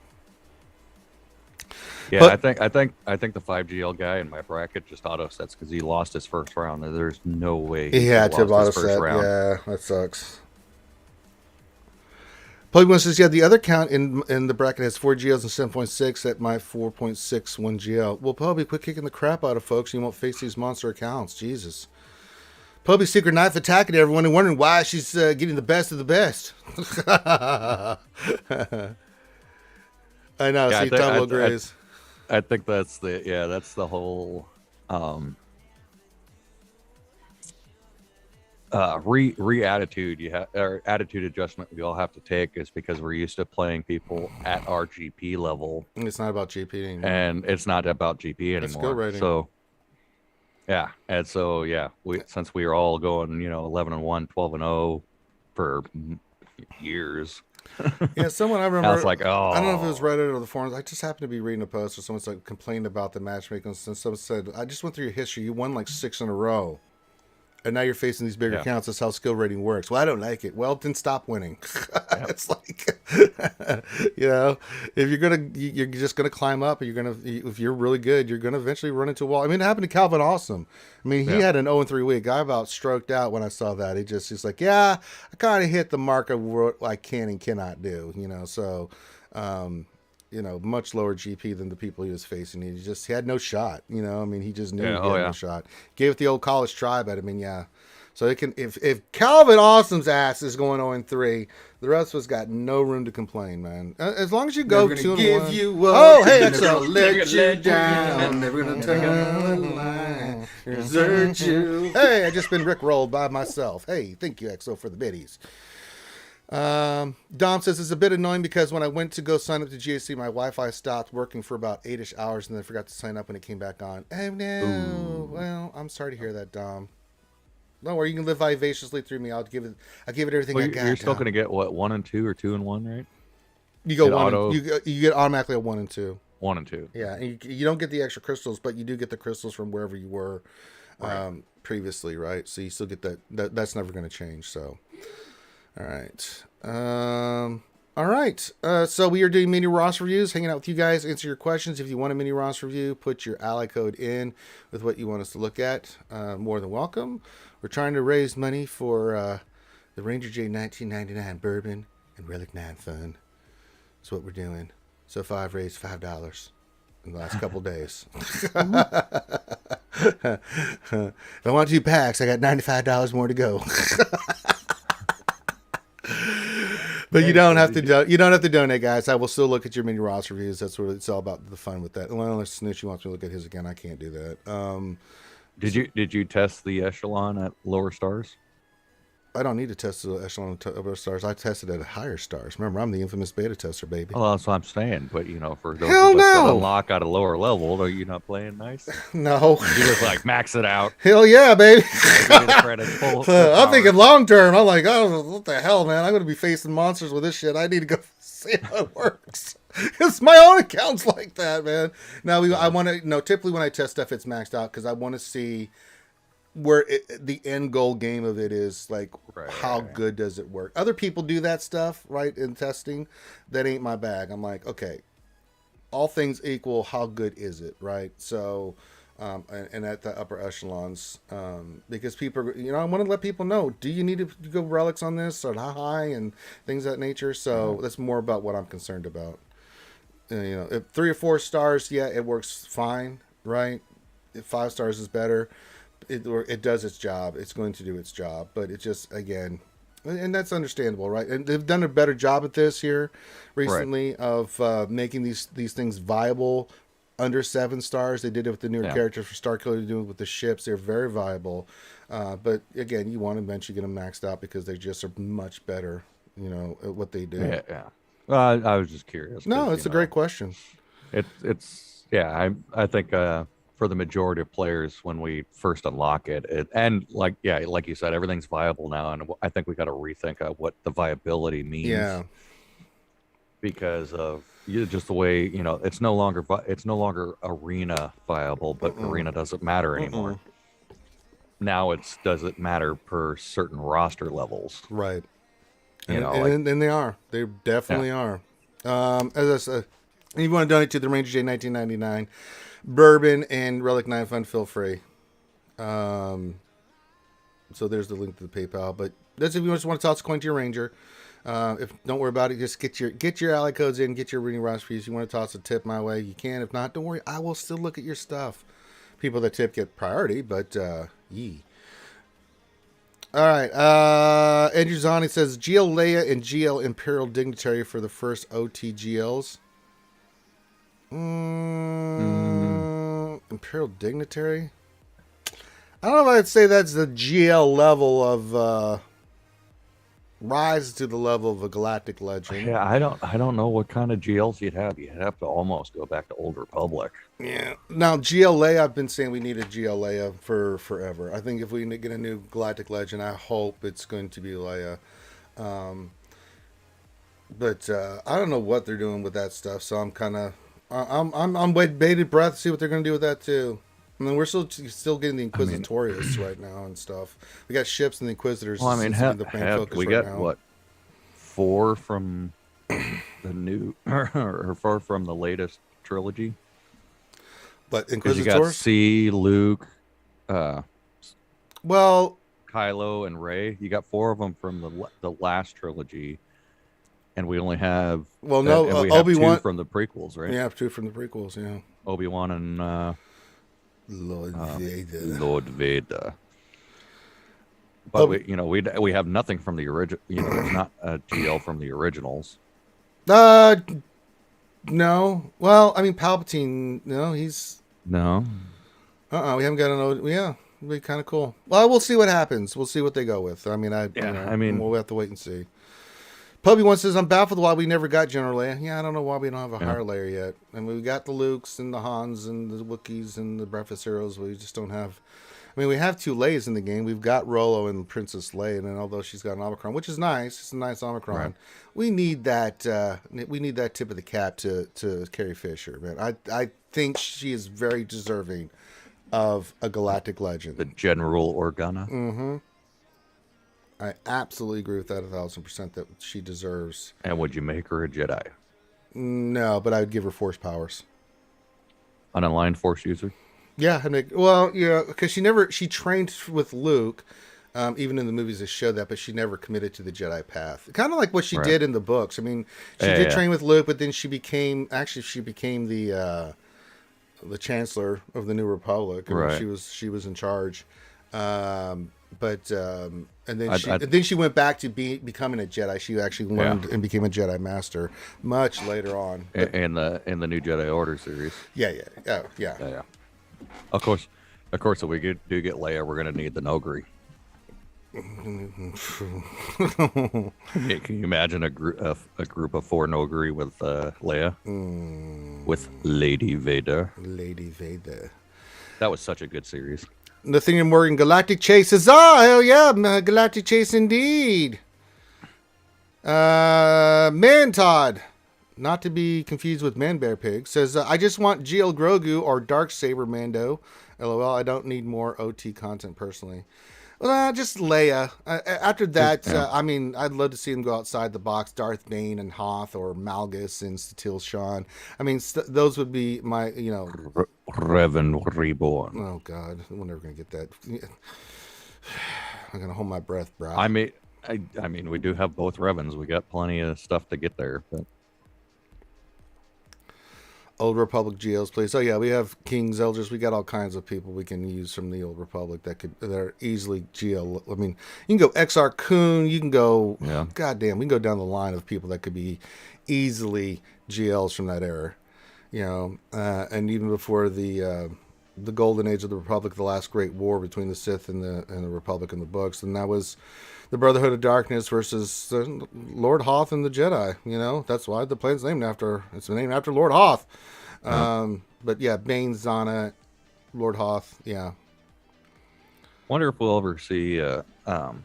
Yeah, but, I think the 5GL guy in my bracket just auto sets because he lost his first round. There's no way he had to auto set. Yeah, that sucks. Pokemon says, yeah, the other count in the bracket has 4 GLs and 7.6 at my 4.61 GL. Well, Pubby, quit kicking the crap out of folks. You won't face these monster accounts. Jesus. Pubby's secret knife attacking everyone and wondering why she's getting the best of the best. I know. Yeah, See, Tom agrees. I think that's the whole attitude or attitude adjustment we all have to take is because we're used to playing people at our GP level. It's not about GP anymore. And it's not about GP anymore. Skill rating. So yeah, and so since we were all going 11-1, 12-0 for years. Yeah, someone I remember. I was like, oh, I don't know if it was Reddit or the forums. I just happened to be reading a post where someone's like complained about the matchmaking. And someone said, "I just went through your history. You won like 6 in a row, and now you're facing these bigger counts. That's how skill rating works." Well, I don't like it. Well, then stop winning. It's like, if you're just gonna climb up, and if you're really good, you're gonna eventually run into a wall. I mean, it happened to Calvin Awesome. I mean, he had an 0-3 week. I about stroked out when I saw that. He's like, yeah, I kind of hit the mark of what I can and cannot do. So. Much lower GP than the people he was facing. He had no shot. He just knew he had no shot. Gave it the old college try, but so it can. If Calvin Awesome's ass is going 0-3, the rest of us got no room to complain, man. As long as you go 2-1. Oh, hey, XL, let you down. Never gonna turn the line. Desert you. Hey, I just been rickrolled by myself. Hey, thank you, XO, for the biddies. Dom says it's a bit annoying because when I went to go sign up to GAC, my Wi-Fi stopped working for about 8-ish hours and then I forgot to sign up when it came back on. Oh no. Ooh. Well, I'm sorry to hear that, Dom. Don't worry, you can live vivaciously through me. I'll give it everything I got. You're still gonna get what, 1 and 2 or 2 and 1, right? You go one. You get automatically a 1 and 2. 1 and 2. Yeah, and you don't get the extra crystals, but you do get the crystals from wherever you were previously, right? So you still get that. That's never going to change. So. All right. All right. So we are doing mini Ross reviews, hanging out with you guys, answer your questions. If you want a mini Ross review, put your ally code in with what you want us to look at. More than welcome. We're trying to raise money for the Ranger J 1999 Bourbon and Relic 9 Fund. That's what we're doing. So far, I've raised $5 in the last couple days. If I want 2 packs, I got $95 more to go. But you don't have to donate, guys. I will still look at your mini Ross reviews. That's what it's all about, the fun with that. Unless Snitchy wants me to look at his again, I can't do that. Did you test the echelon at lower stars? I don't need to test the echelon of stars. I tested at higher stars. Remember, I'm the infamous beta tester, baby. Well, that's what I'm saying. But for those of us that unlock at a lower level, are you not playing nice? No. You just like max it out. Hell yeah, baby. full I'm thinking long term. I'm like, oh, what the hell, man? I'm going to be facing monsters with this shit. I need to go see how it works. It's my own account's like that, man. Now, I want to, typically when I test stuff, it's maxed out because I want to see where the end goal game of it is, like, how good does it work? Other people do that stuff, right, in testing. That ain't my bag. I'm like, okay, all things equal, how good is it, right? So, and at the upper echelons, because people are, I want to let people know, do you need to go relics on this or how high and things of that nature? So that's more about what I'm concerned about. If 3 or 4 stars, yeah, it works fine, right? If 5 stars is better. It does its job. It's going to do its job, but it just, again, and that's understandable, right? And they've done a better job at this here recently of making these things viable under 7 stars. They did it with the newer characters for Starkiller. They're doing it with the ships. They're very viable, but again, you want to eventually get them maxed out because they just are much better, at what they do. Yeah. Well, I was just curious. No, it's a great question. I think. For the majority of players, when we first unlock it, and like you said, everything's viable now, and I think we got to rethink what the viability means. Yeah. Because of just the way it's no longer arena viable, but arena doesn't matter anymore. Now does it matter per certain roster levels? Right. And they are. They definitely are. As I said, if you want to donate to the Ranger J 1999. Bourbon and Relic 9 Fund, feel free. So there's the link to the PayPal. But that's if you just want to toss a coin to your Ranger. If don't worry about it, just get your ally codes in, get your reading recipes. You want to toss a tip my way, you can. If not, don't worry, I will still look at your stuff. People that tip get priority, but yee. All right, Andrew Zani says GL Leia and GL Imperial Dignitary for the first OTGLs. Imperial Dignitary. I don't know if I'd say that's the GL level of rise to the level of a Galactic Legend. Yeah, I don't know what kind of GLs you'd have. You'd have to almost go back to Old Republic. Yeah. Now GLA, I've been saying we need a GLA for forever. I think if we get a new Galactic Legend, I hope it's going to be Leia. But I don't know what they're doing with that stuff, so I'm kind of I'm with bated breath to see what they're going to do with that too. I mean, we're still getting the Inquisitorius right now and stuff. We got ships and the Inquisitors. Well, I mean, we got now. What, 4 from the new or 4 from the latest trilogy? But Because Inquisitors? you got C, Luke, well, Kylo, and Rey. You got 4 of them from the last trilogy, and we only have and we have Obi-Wan 2 from the prequels, right? Yeah, 2 from the prequels. Yeah, Obi-Wan and Lord Vader. Lord Vader. But we have nothing from the original. There's not a GL from the originals. No. Well, I mean, Palpatine. No, he's No. We haven't got an. Yeah, it'd be kind of cool. Well, we'll see what happens. We'll see what they go with. I mean, we'll have to wait and see. Pubby1 says, I'm baffled why we never got General Leia. Yeah, I don't know why we don't have a higher layer yet. I mean, we got the Lukes and the Hans and the Wookiees and the Breakfast Heroes. We just don't have... I mean, we have 2 Leias in the game. We've got Rolo and Princess Leia, and although she's got an Omicron, which is nice. It's a nice Omicron. Right. We need that tip of the cap to Carrie Fisher, man. I think she is very deserving of a Galactic Legend. The General Organa. Mm-hmm. I absolutely agree with that 1,000% that she deserves. And would you make her a Jedi? No, but I would give her Force powers. An aligned Force user? Yeah, because she trained with Luke, even in the movies they show that, but she never committed to the Jedi path. Kind of like what she did in the books. I mean, she did train with Luke, but then she became the Chancellor of the New Republic. Right. She was in charge. And then she went back to becoming a Jedi. She actually learned and became a Jedi Master much later on. In the New Jedi Order series. Yeah. Of course, if we do get Leia, we're going to need the Nogri. Can you imagine a group of 4 Nogri with Leia? With Lady Vader. Lady Vader. That was such a good series. Nathaniel Morgan, Galactic Chase says, hell yeah, Galactic Chase indeed. Man Todd, not to be confused with Man Bear Pig, says, I just want GL Grogu or Darksaber Mando. LOL, I don't need more OT content personally. Well, just Leia. After that, I mean, I'd love to see him go outside the box. Darth Bane and Hoth, or Malgus and Satil Shan. I mean, those would be my, Revan Reborn. Oh God, we're never gonna get that. I'm gonna hold my breath, bro. I mean, we do have both Revans. We got plenty of stuff to get there. But... Old Republic GLs, please. Oh yeah, we have Kings, Elders. We got all kinds of people we can use from the Old Republic that are easily GL. I mean, you can go XR Kun. You can go. Yeah. Goddamn, we can go down the line of people that could be easily GLs from that era. And even before the golden age of the Republic, the last great war between the Sith and the Republic in the books, and that was the Brotherhood of Darkness versus Lord Hoth and the Jedi. That's why the planet's named after. It's named after Lord Hoth. But yeah, Bane, Zana, Lord Hoth. Yeah. Wonder if we'll ever see now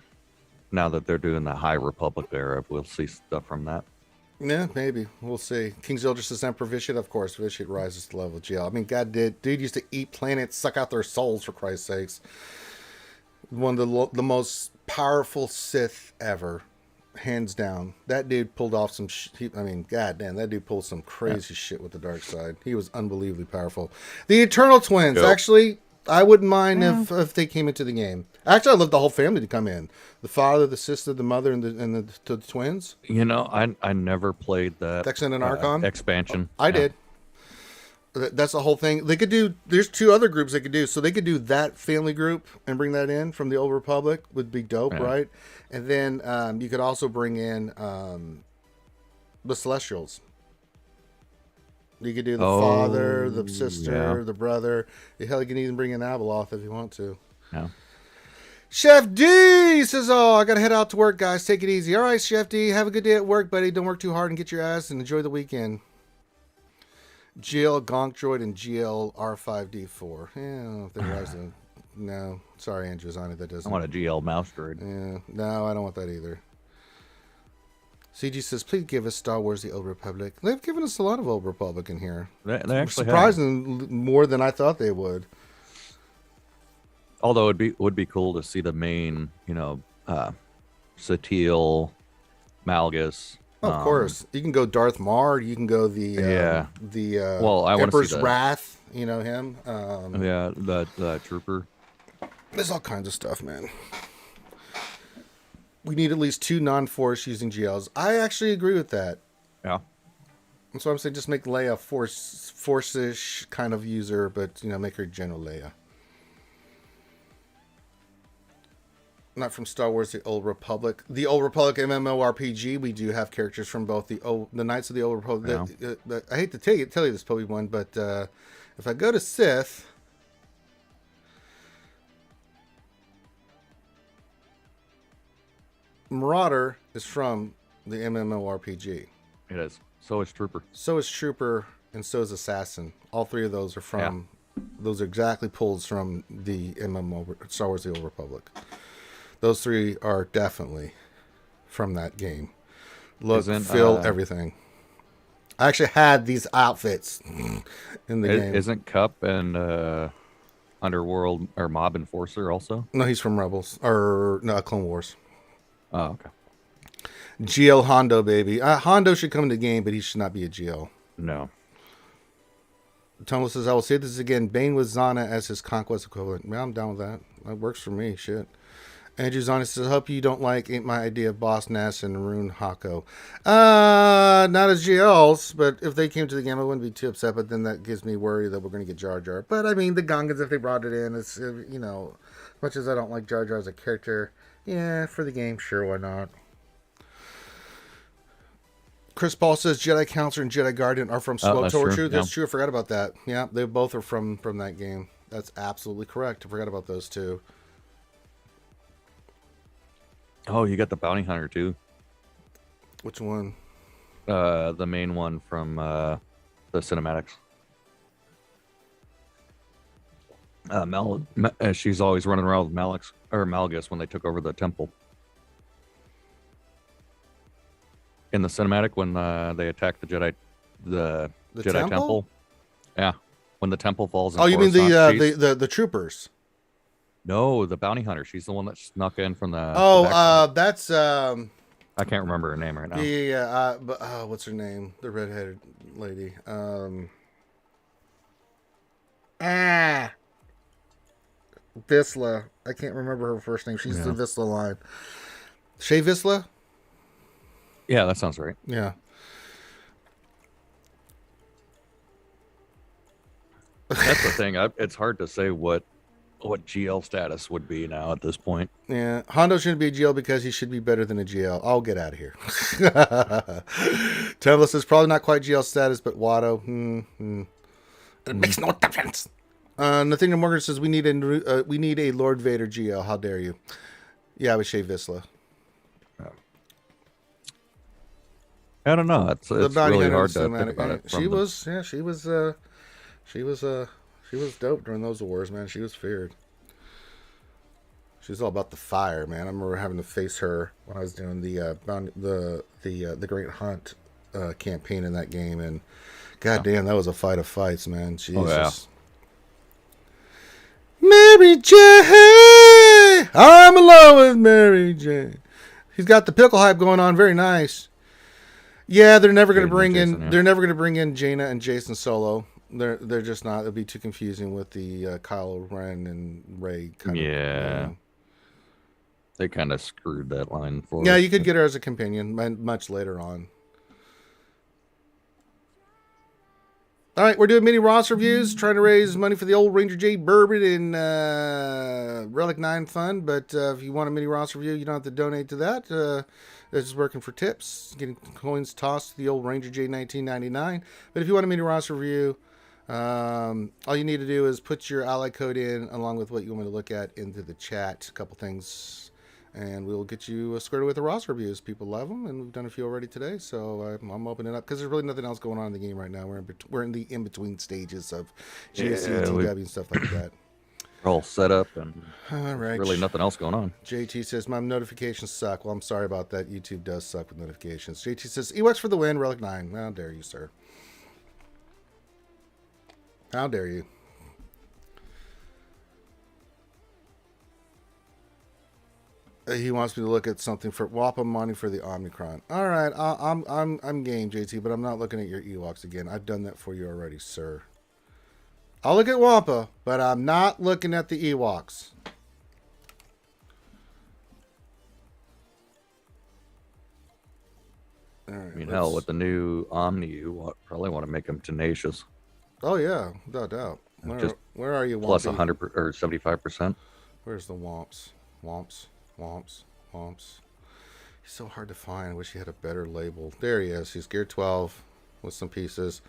that they're doing the High Republic era, if we'll see stuff from that. Yeah, maybe. We'll see. King's Elders says Emperor Vitiate. Of course, Vitiate rises to the level of GL. I mean, God dude used to eat planets, suck out their souls, for Christ's sakes. One of the most powerful Sith ever, hands down. That dude pulled off some God damn, that dude pulled some crazy shit with the dark side. He was unbelievably powerful. The Eternal Twins, actually, I wouldn't mind if they came into the game. Actually, I'd love the whole family to come in. The father, the sister, the mother, and the twins. You know, I never played that Dexon and Archon expansion. I did. That's the whole thing. They could do. There's 2 other groups they could do. So they could do that family group and bring that in from the Old Republic. Would be dope, right? And then you could also bring in the Celestials. You could do the father, the sister, the brother. Hell, you can even bring in Abeloth if you want to. Yeah. Chef D says, "Oh, I gotta head out to work, guys. Take it easy." All right, Chef D, have a good day at work, buddy. Don't work too hard and get your ass and enjoy the weekend. GL Gonk Droid and GL R5D4. Yeah, if they rise to, no. Sorry, Andrew Zani, that doesn't. I want a GL mouse droid. Yeah, no, I don't want that either. CG says, please give us Star Wars The Old Republic. They've given us a lot of Old Republic in here. They actually surprising more than I thought they would. Although it would be cool to see the main, you know, Satil, Malgus. Oh, of course, you can go Darth Maul. You can go the well, I Emperor's Wrath. You know him. The trooper. There's all kinds of stuff, man. We need at least 2 non-Force using GLs. I actually agree with that. Yeah. That's why I'm saying just make Leia Force-ish kind of user, but make her General Leia. Not from Star Wars: The Old Republic. The Old Republic MMORPG, we do have characters from both the Knights of the Old Republic. Yeah. I hate to tell you this, Poby-One, but if I go to Sith, Marauder is from the MMORPG. It is. So is Trooper. So is Trooper, and so is Assassin. All 3 of those are from. Yeah. Those are exactly pulled from the MMO Star Wars: The Old Republic. Those 3 are definitely from that game. Look, feel everything. I actually had these outfits in the game. Isn't Cup and Underworld or Mob Enforcer also? No, he's from Rebels or no Clone Wars. Oh, okay. GL Hondo, baby. Hondo should come in the game, but he should not be a GL. No. Tomo says, I will say this again. Bane with Zana as his conquest equivalent. Man, I'm down with that. That works for me. Shit. Andrew Zana says, I hope you don't like Ain't My Idea of Boss Nass and Rune Hako. Not as GLs, but if they came to the game, I wouldn't be too upset, but then that gives me worry that we're going to get Jar Jar. But I mean, the Gungans, if they brought it in, it's, as much as I don't like Jar Jar as a character, yeah, for the game, sure, why not? Chris Paul says Jedi Counselor and Jedi Guardian are from Slow Torture. That's true. I forgot about that. Yeah, they both are from that game. That's absolutely correct. I forgot about those 2. Oh, you got the Bounty Hunter too. Which one? The main one from the cinematics. She's always running around with Malgus when they took over the temple. In the cinematic, when they attack the Jedi, the Jedi temple. Yeah, when the temple falls. Oh, you mean the troopers? No, the bounty hunter. She's the one that snuck in from the. Oh, that's. I can't remember her name right now. Yeah, but what's her name? The redheaded lady. Visla. I can't remember her first name. She's the Visla line. Shay Visla. Yeah, that sounds right. Yeah. That's the thing. It's hard to say what GL status would be now at this point. Yeah, Hondo shouldn't be a GL because he should be better than a GL. I'll get out of here. Tevla says probably not quite GL status, but Watto. It makes no difference. Nathaniel Morgan says we need a Lord Vader GL. How dare you? Yeah, with Shay Visla. I don't know. It's really hard to think about it. She was dope during those wars, man. She was feared. She was all about the fire, man. I remember having to face her when I was doing the Great Hunt campaign in that game, and goddamn, that was a fight of fights, man. Jesus. Oh, yeah. Mary J. I'm in love with Mary J. He's got the pickle hype going on. Very nice. Yeah, they're never going to bring in. They're never going to bring in Jaina and Jason Solo. They're just not. It'll be too confusing with the Kylo Ren and Rey kind of. Yeah. They kind of screwed that line for Yeah, us. you could get her as a companion much later on. All right, we're doing mini Ross reviews, trying to raise money for the old Ranger J Bourbon and Relic 9 Fund. But if you want a mini Ross review, you don't have to donate to that. This is working for tips, getting coins tossed to the old Ranger J 1999. But if you want a mini Ross review, all you need to do is put your ally code in along with what you want me to look at into the chat. A couple things. And we'll get you squared away with the Ross reviews. People love them, and we've done a few already today. So I'm opening up because there's really nothing else going on in the game right now. We're in the in between stages of GSC and TW and stuff like that. We're all set up, and All right. really nothing else going on. JT says my notifications suck. Well, I'm sorry about that. YouTube does suck with notifications. JT says Ewoks for the win. Relic 9. How dare you, sir? How dare you? He wants me to look at something for Wampa money for the Omnicron. All right, I'm game, JT, but I'm not looking at your Ewoks again. I've done that for you already, sir. I'll look at Wampa, but I'm not looking at the Ewoks. All right, I mean, hell, with the new Omni, you probably want to make them tenacious. Oh yeah, without doubt. Where are you, Wampy? Plus 100 or 75%. Where's the Womps? Womps. He's so hard to find. I wish he had a better label. There he is. He's gear 12 with some pieces.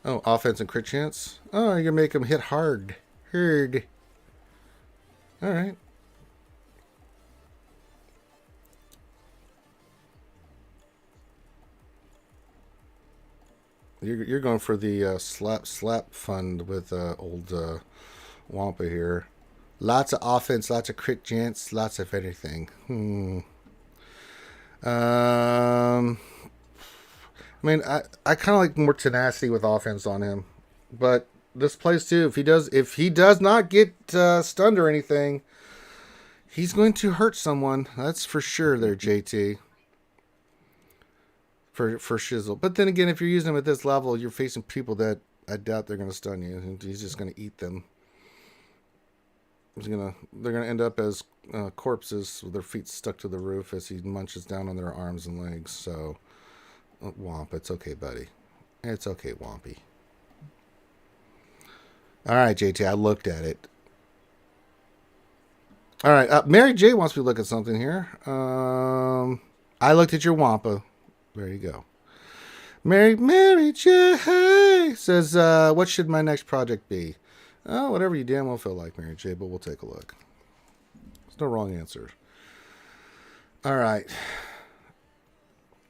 Oh, offense and crit chance. Oh, you're gonna make him hit hard. Hard. All right. You're going for the slap fund with old Wampa here. Lots of offense, lots of crit chance, lots of everything. I mean, I kind of like more tenacity with offense on him, but this plays too. If he does not get stunned or anything, he's going to hurt someone. That's for sure. There, JT. For shizzle. But then again, if you're using him at this level, you're facing people that I doubt they're going to stun you. He's just going to eat them. They're gonna end up as corpses with their feet stuck to the roof as he munches down on their arms and legs. So, Womp, it's okay, buddy. It's okay, Wompy. All right, JT, I looked at it. All right, Mary J wants me to look at something here. I looked at your Wampa. There you go. Mary J says, what should my next project be? Oh, whatever you damn well feel like, Mary J, but we'll take a look. There's no wrong answer. All right.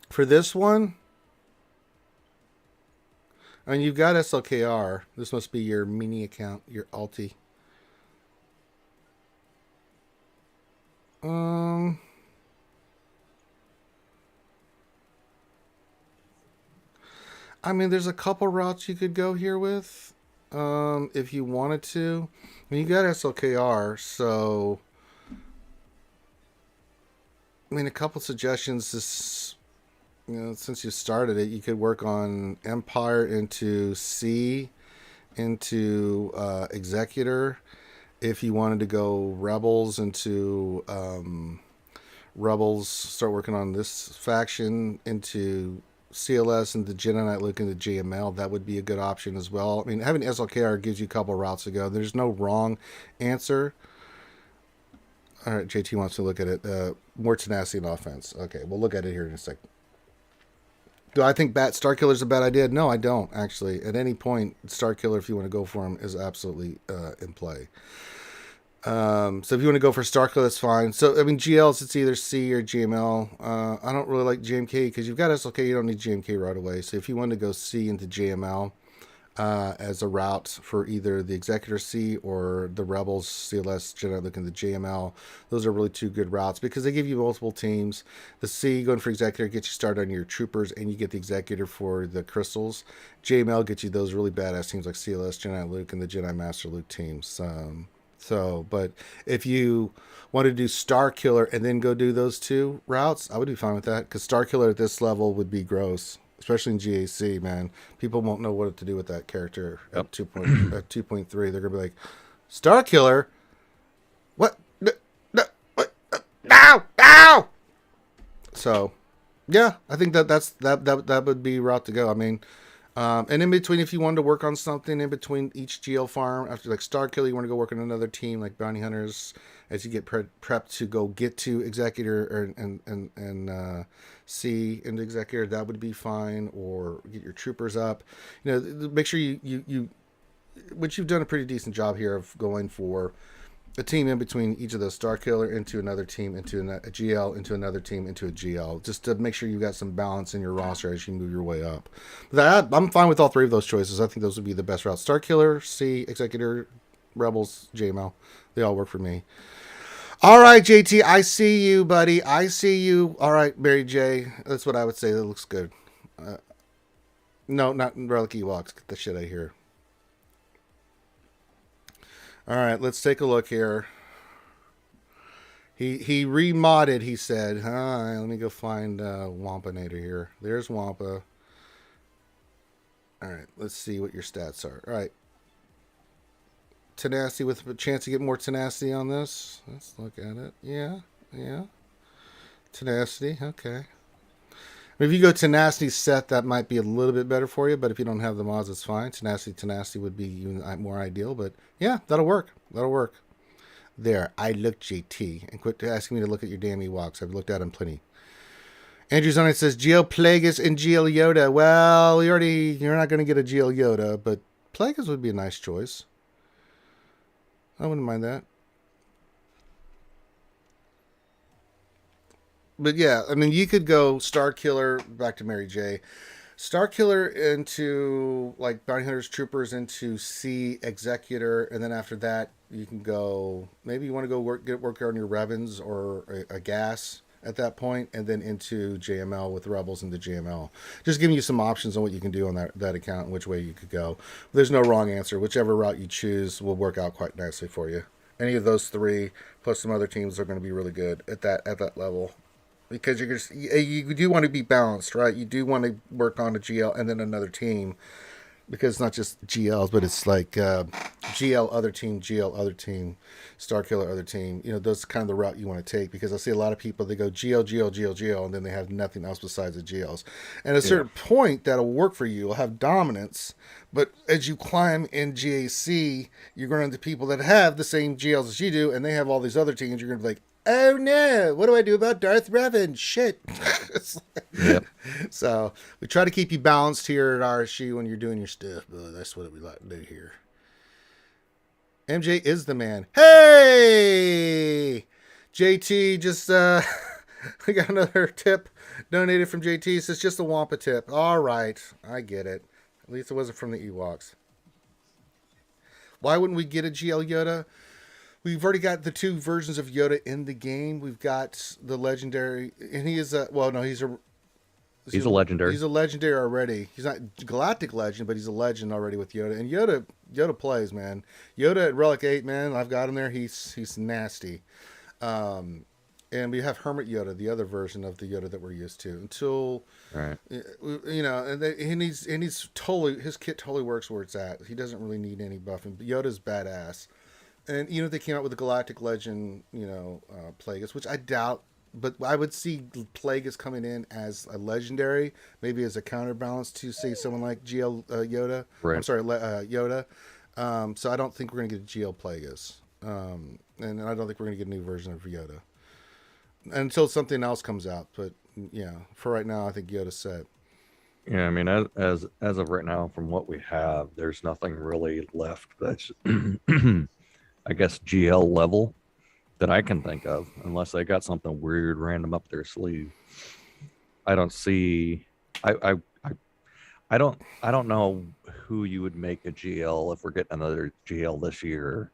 For this one, I mean, you've got SLKR. This must be your mini account, your alti. I mean, there's a couple routes you could go here with. If you wanted to. I mean, you got SLKR, so I mean, a couple suggestions is, since you started it, you could work on Empire into C into Executor. If you wanted to go Rebels into Rebels, start working on this faction into CLS and the Jedi Knight look into JML, that would be a good option as well. I mean, having SLKR gives you a couple routes to go. There's no wrong answer. All right, JT wants to look at it. More tenacity and offense. Okay, we'll look at it here in a sec. Do I think Starkiller is a bad idea? No, I don't, actually. At any point, Starkiller, if you want to go for him, is absolutely in play. So if you want to go for Starkiller, that's fine. So, I mean, GLs, it's either C or GML. I don't really like JMK because you've got SLK, you don't need JMK right away. So if you want to go C into JML as a route for either the Executor C or the Rebels, CLS, Jedi looking at the JML, those are really two good routes because they give you multiple teams. The C, going for Executor, gets you started on your troopers, and you get the Executor for the crystals. JML gets you those really badass teams like CLS, Jedi Luke, and the Jedi Master Luke teams. But if you want to do Star Killer and then go do those two routes, I would be fine with that because Star Killer at this level would be gross. especially in GAC, man. People won't know what to do with that character at 2.3. They're gonna be like, Star Killer, what? What? Ow! Ow! So, yeah, I think that would be route to go. I mean, and in between, if you wanted to work on something in between each GL farm, after like Star Killer, you want to go work on another team like Bounty Hunters, as you get prepped to go get to Executor and C into Executor, that would be fine. Or get your troopers up. You know, make sure you which you've done a pretty decent job here of going for a team in between each of those, Star Killer into another team, into a GL, into another team, into a GL, just to make sure you've got some balance in your roster as you move your way up. But I'm fine with all three of those choices. I think those would be the best routes. Star Killer, C, Executor, Rebels, JML. They all work for me. All right, JT, I see you, buddy. I see you. All right, Mary J. That's what I would say. That looks good. No, not Relic Ewoks. Get the shit out of here. All right, let's take a look here. He remodded, he said. All right, let me go find Wampanator here. There's Wampa. All right, let's see what your stats are. All right. Tenacity, with a chance to get more tenacity on this. Let's look at it. Yeah. Tenacity, okay. If you go tenacity set, that might be a little bit better for you, but if you don't have the mods, it's fine. Tenacity would be even more ideal, but yeah, that'll work. There, I looked, JT, and quit asking me to look at your damn Ewoks. I've looked at them plenty. Andrew Zonite says, GL Plagueis and GL Yoda. Well, you're not going to get a GL Yoda, but Plagueis would be a nice choice. I wouldn't mind that. But yeah, I mean, you could go Star Killer, back to Mary J. Star Killer into, like, Bounty Hunters, Troopers into C, Executor, and then after that, you can go, maybe you want to go work on your Revens or a Gas at that point, and then into JML with Rebels into JML. Just giving you some options on what you can do on that account and which way you could go. There's no wrong answer. Whichever route you choose will work out quite nicely for you. Any of those three, plus some other teams, are going to be really good at that level. Because you do want to be balanced, right? You do want to work on a GL and then another team, because it's not just GLs, but it's like GL other team, Star Killer other team. You know, those kind of the route you want to take, because I see a lot of people, they go GL, and then they have nothing else besides the GLs. And at a certain point, that'll work for you. You'll have dominance, but as you climb in GAC, you're going into people that have the same GLs as you do, and they have all these other teams. You're going to be like, oh no, what do I do about Darth Revan? Shit. Yep. So we try to keep you balanced here at RSG when you're doing your stuff, but that's what we like to do here. MJ is the man. Hey! JT just we got another tip donated from JT. It says just a Wampa tip. All right, I get it. At least it wasn't from the Ewoks. Why wouldn't we get a GL Yoda? We've already got the two versions of Yoda in the game. We've got the legendary, and he is a, well, no, he's a legendary. He's a legendary already. He's not Galactic legend, but he's a legend already with Yoda. And Yoda plays, man. Yoda at Relic 8, man. I've got him there. He's nasty. And we have Hermit Yoda, the other version of the Yoda that we're used to. Until, right, you know, and he's totally, his kit totally works where it's at. He doesn't really need any buffing. Yoda's badass. And, you know, they came out with the Galactic Legend, you know, Plagueis, which I doubt, but I would see Plagueis coming in as a legendary, maybe as a counterbalance to, say, someone like GL Yoda. Right. I'm sorry, Yoda. So I don't think we're going to get a GL Plagueis. And I don't think we're going to get a new version of Yoda until something else comes out. But, yeah, for right now, I think Yoda's set. Yeah, I mean, as of right now, from what we have, there's nothing really left that's I guess GL level that I can think of, unless they got something weird random up their sleeve. I don't see. I don't know who you would make a GL if we're getting another GL this year.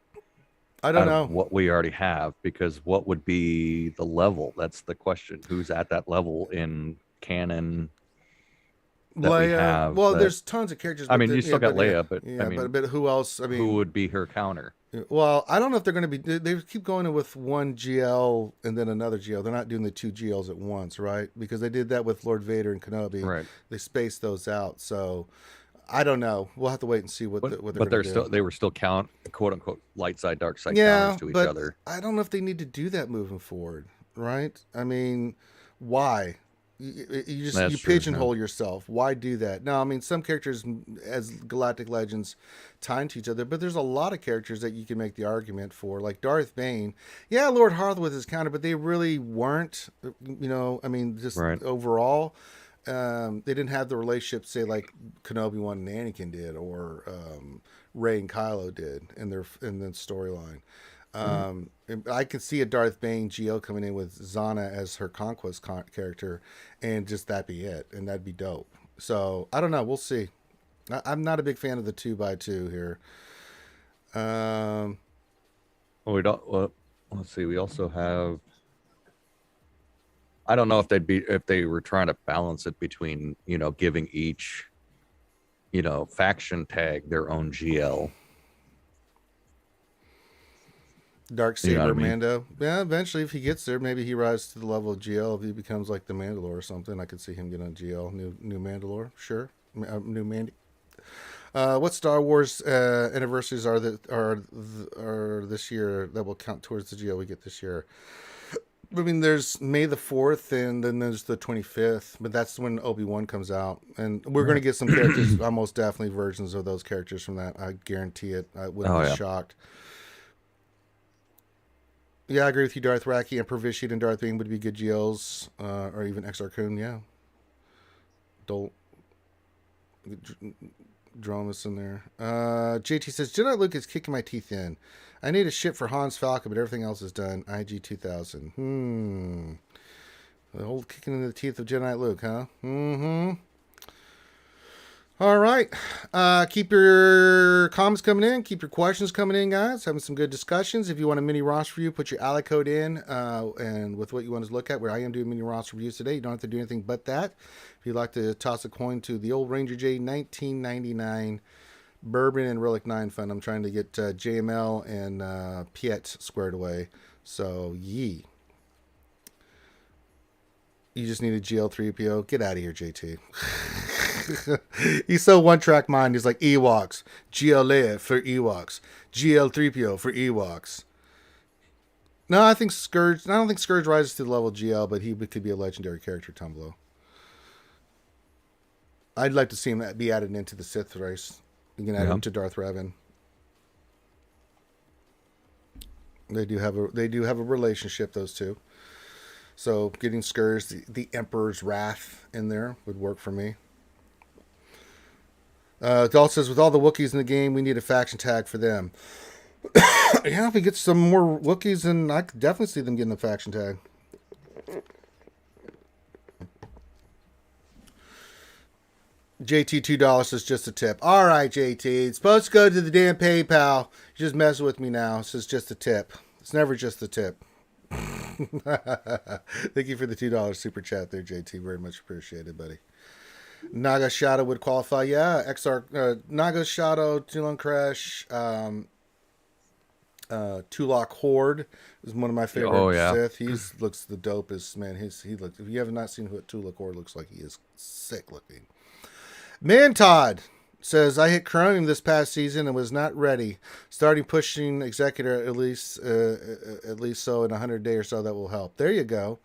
I don't know what we already have, because what would be the level? That's the question. Who's at that level in canon? that we Leia. have. Well, that- there's tons of characters. I but mean, the- you still yeah, got but, Leia, but yeah, I mean, but who else? I mean, who would be her counter? well, I don't know if they're going to be. They keep going with one GL and then another GL. They're not doing the two GLs at once, right? Because they did that with Lord Vader and Kenobi. Right. They spaced those out. So I don't know. We'll have to wait and see what they're But going they're to do. still they were still quote unquote light side dark side Yeah, counters to each but other. I don't know if they need to do that moving forward, right? I mean, why? You just That's you true, pigeonhole yourself. Why do that? No, I mean some characters as Galactic Legends tie into each other, but there's a lot of characters that you can make the argument for, like Darth Bane. Yeah, Lord Hoth with his counter, but they really weren't. You know, I mean, just Right. overall, they didn't have the relationship, say like Kenobi One and Anakin did, or Rey and Kylo did in the storyline. And I can see a Darth Bane GL coming in with Zana as her conquest character, and just that be it, and that'd be dope. So I don't know. We'll see. I'm not a big fan of the 2x2 here. Well, we don't. Well, let's see. We also have. I don't know if they were trying to balance it between giving each faction tag their own GL. Dark You know Saber what I mean? Mando. Yeah, eventually if he gets there, maybe he rises to the level of GL. If he becomes like the Mandalore or something, I could see him getting a GL. New Mandalore, sure. New Mandy. What Star Wars anniversaries are this year that will count towards the GL we get this year? I mean, there's May the 4th, and then there's the 25th, but that's when Obi-Wan comes out. And we're going to get some characters, almost definitely versions of those characters from that. I guarantee it. I wouldn't be shocked. Yeah, I agree with you, Darth Raki. Emperor Vishit and Darth Bane would be good GLs, or even Exar Kun, yeah. Dromus in there. JT says, Jedi Luke is kicking my teeth in. I need a ship for Han's Falcon, but everything else is done. IG 2000. The old kicking in the teeth of Jedi Luke, huh? All right. Keep your comments coming in. Keep your questions coming in, guys. Having some good discussions. If you want a mini roster review, put your ally code in, and with what you want to look at, where I am doing mini roster reviews today. You don't have to do anything but that. If you'd like to toss a coin to the old Ranger J 1999 Bourbon and Relic 9 fund, I'm trying to get JML and Piet squared away. So, yee. You just need a GL3PO. Get out of here, JT. He's so one-track mind. He's like Ewoks, GLA for Ewoks, GL3PO for Ewoks. No, I think Scourge. I don't think Scourge rises to the level of GL, but he could be a legendary character. Tumblo. I'd like to see him be added into the Sith race. You can add him to Darth Revan. They do have a relationship, those two. So getting Scourge, the Emperor's Wrath in there would work for me. It also says, with all the Wookiees in the game, we need a faction tag for them. Yeah, if we get some more Wookiees, then I could definitely see them getting a faction tag. JT $2 is just a tip. All right, JT. It's supposed to go to the damn PayPal. You're just messing with me now. This is just a tip. It's never just a tip. Thank you for the $2 super chat there, JT. Very much appreciated, buddy. Naga Shadow would qualify. Yeah, XR Naga Shadow, Tulon Crash, Tulok Horde is one of my favorite Sith. He looks the dopest, man. He looks. If you have not seen what Tulok Horde looks like, he is sick looking. Man Todd says, I hit Chromium this past season and was not ready. Starting pushing Executor at least so in 100 days or so, that will help. There you go.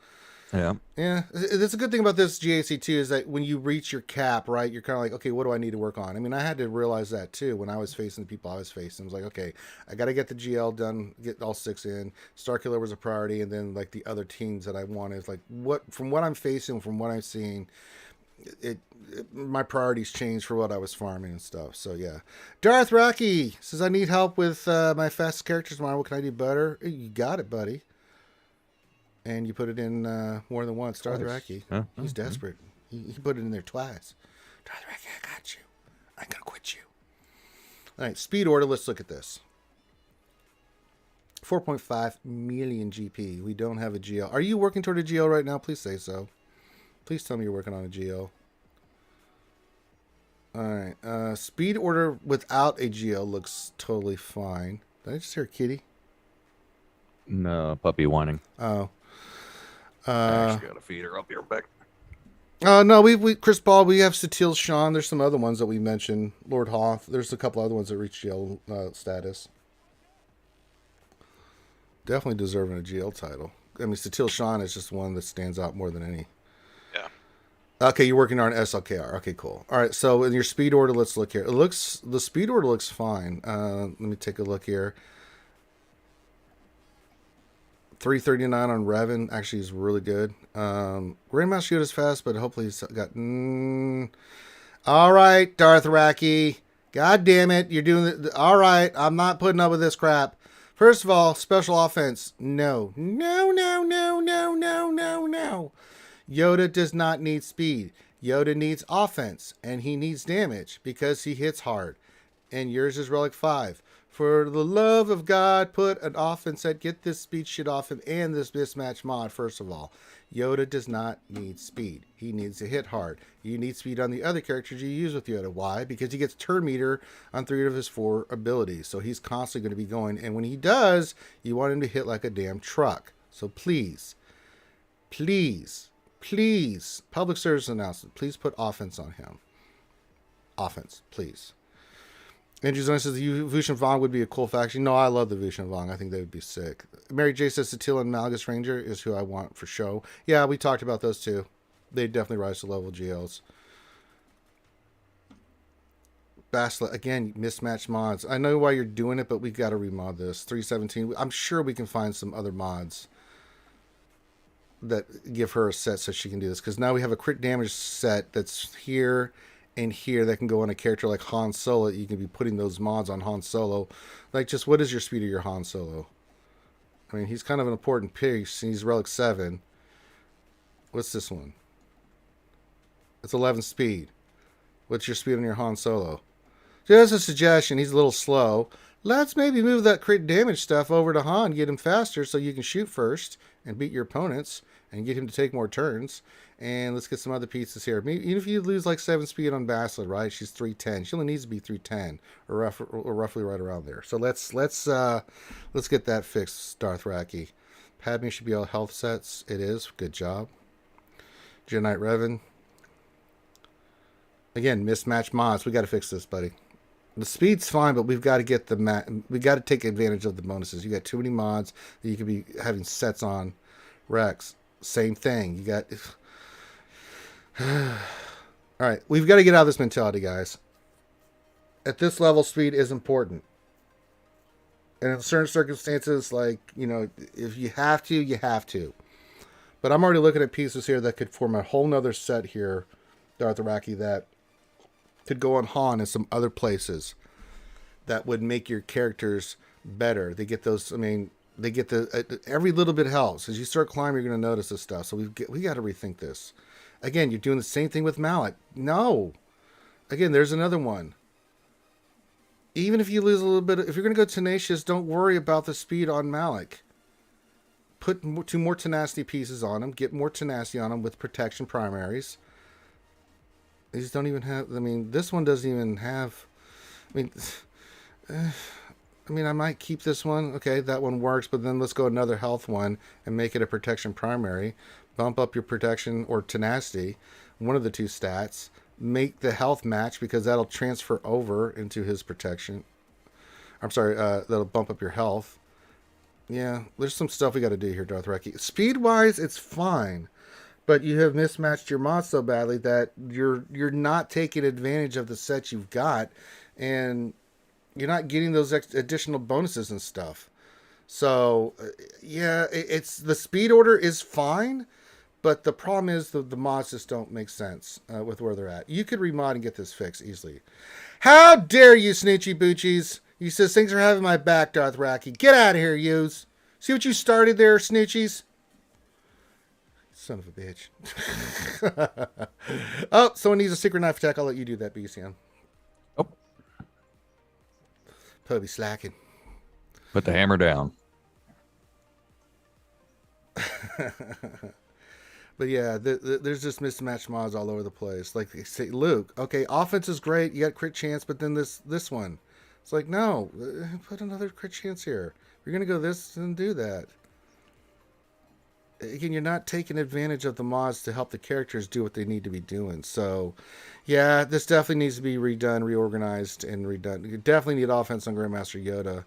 Yeah. That's a good thing about this GAC too, is that when you reach your cap, right, you're kind of like, okay, what do I need to work on? I mean, I had to realize that too when I was facing the people I was facing. I was like, okay, I got to get the GL done, get all 6 in. Starkiller was a priority, and then like the other teams that I wanted, like from what I'm facing, from what I'm seeing, my priorities changed for what I was farming and stuff. So yeah. Darth Rocky says, I need help with my fastest characters tomorrow. What can I do better? You got it, buddy. And you put it in more than once. Darth Raki. He's desperate. He put it in there twice. Darth Raki, I got you. I ain't gonna quit you. All right, speed order. Let's look at this. 4.5 million GP. We don't have a GL. Are you working toward a GL right now? Please say so. Please tell me you're working on a GL. All right. Speed order without a GL looks totally fine. Did I just hear a kitty? No, puppy whining. Oh. I actually got to feed her. I'll be right back. No, we Chris Paul, we have Satil Sean. There's some other ones that we mentioned. Lord Hoth. There's a couple other ones that reach GL status. Definitely deserving a GL title. I mean, Satil Sean is just one that stands out more than any. Yeah. Okay, you're working on SLKR. Okay, cool. All right, so in your speed order, let's look here. The speed order looks fine. Let me take a look here. 339 on Revan actually is really good. Grandmaster Yoda's fast, but hopefully he's got. All right, Darth Raki. God damn it, you're doing the. All right, I'm not putting up with this crap. First of all, special offense. No. Yoda does not need speed. Yoda needs offense, and he needs damage because he hits hard. And yours is Relic 5. For the love of God, put an offense that get this speed shit off him and this mismatch mod, first of all. Yoda does not need speed. He needs to hit hard. You need speed on the other characters you use with Yoda. Why? Because he gets turn meter on 3 of his 4 abilities. So he's constantly going to be going. And when he does, you want him to hit like a damn truck. So please, public service announcement, please put offense on him. Offense, please. Andrew Zone says the Vush and Vong would be a cool faction. No, I love the Vush and Vong. I think they would be sick. Mary J says Satil and Malgus Ranger is who I want for show. Yeah, we talked about those two. They definitely rise to level GLs. Basla, again, mismatched mods. I know why you're doing it, but we got to remod this. 317. I'm sure we can find some other mods that give her a set so she can do this. Because now we have a crit damage set that's here and here that can go on a character like Han Solo. You can be putting those mods on Han Solo. Like, just what is your speed of your Han Solo? I mean, he's kind of an important piece. He's Relic 7. What's this one? It's 11 speed. What's your speed on your Han Solo? Just a suggestion. He's a little slow. Let's maybe move that crit damage stuff over to Han. Get him faster so you can shoot first and beat your opponents and get him to take more turns. And let's get some other pieces here. Maybe, even if you lose like 7 speed on Baslet, right? She's 310. She only needs to be 310 or roughly right around there. So let's get that fixed, Darth Raki. Padme should be all health sets. It is. Good job. Jedi Knight Revan. Again, mismatched mods. We got to fix this, buddy. The speed's fine, but we've got to get we got to take advantage of the bonuses. You got too many mods that you could be having sets on. Rex, same thing. You got. All right, we've got to get out of this mentality, guys. At this level, speed is important. And in certain circumstances, like, you know, if you have to, you have to. But I'm already looking at pieces here that could form a whole nother set here, Darth Raki, that could go on Han and some other places that would make your characters better. They get those, I mean, they get the, every little bit helps. As you start climbing, you're going to notice this stuff. So we got to rethink this. Again, you're doing the same thing with Malak. No. Again, there's another one. Even if you lose a little bit, if you're going to go tenacious, don't worry about the speed on Malak. Put 2 more tenacity pieces on him. Get more tenacity on him with protection primaries. These don't even have, I mean, this one doesn't even have, I mean, I might keep this one. Okay, that one works, but then let's go another health one and make it a protection primary. Bump up your protection or tenacity, one of the 2 stats. Make the health match because that'll transfer over into his protection. I'm sorry, that'll bump up your health. Yeah, there's some stuff we got to do here, Darth Raki. Speed-wise, it's fine. But you have mismatched your mods so badly that you're not taking advantage of the set you've got. And you're not getting those additional bonuses and stuff. So, yeah, it's the speed order is fine. But the problem is the mods just don't make sense with where they're at. You could remod and get this fixed easily. How dare you, Snoochie Boochies? You says things are having my back, Darth Raki. Get out of here, yous. See what you started there, Snoochies? Son of a bitch. Oh, someone needs a secret knife attack. I'll let you do that, BCM. Oh. Probably slacking. Put the hammer down. But yeah, there's just mismatched mods all over the place. Like they say, Luke, okay, offense is great, you got crit chance, but then this one, it's like no, put another crit chance here. You're gonna go this and do that. Again, you're not taking advantage of the mods to help the characters do what they need to be doing. So, yeah, this definitely needs to be redone, reorganized, and redone. You definitely need offense on Grandmaster Yoda.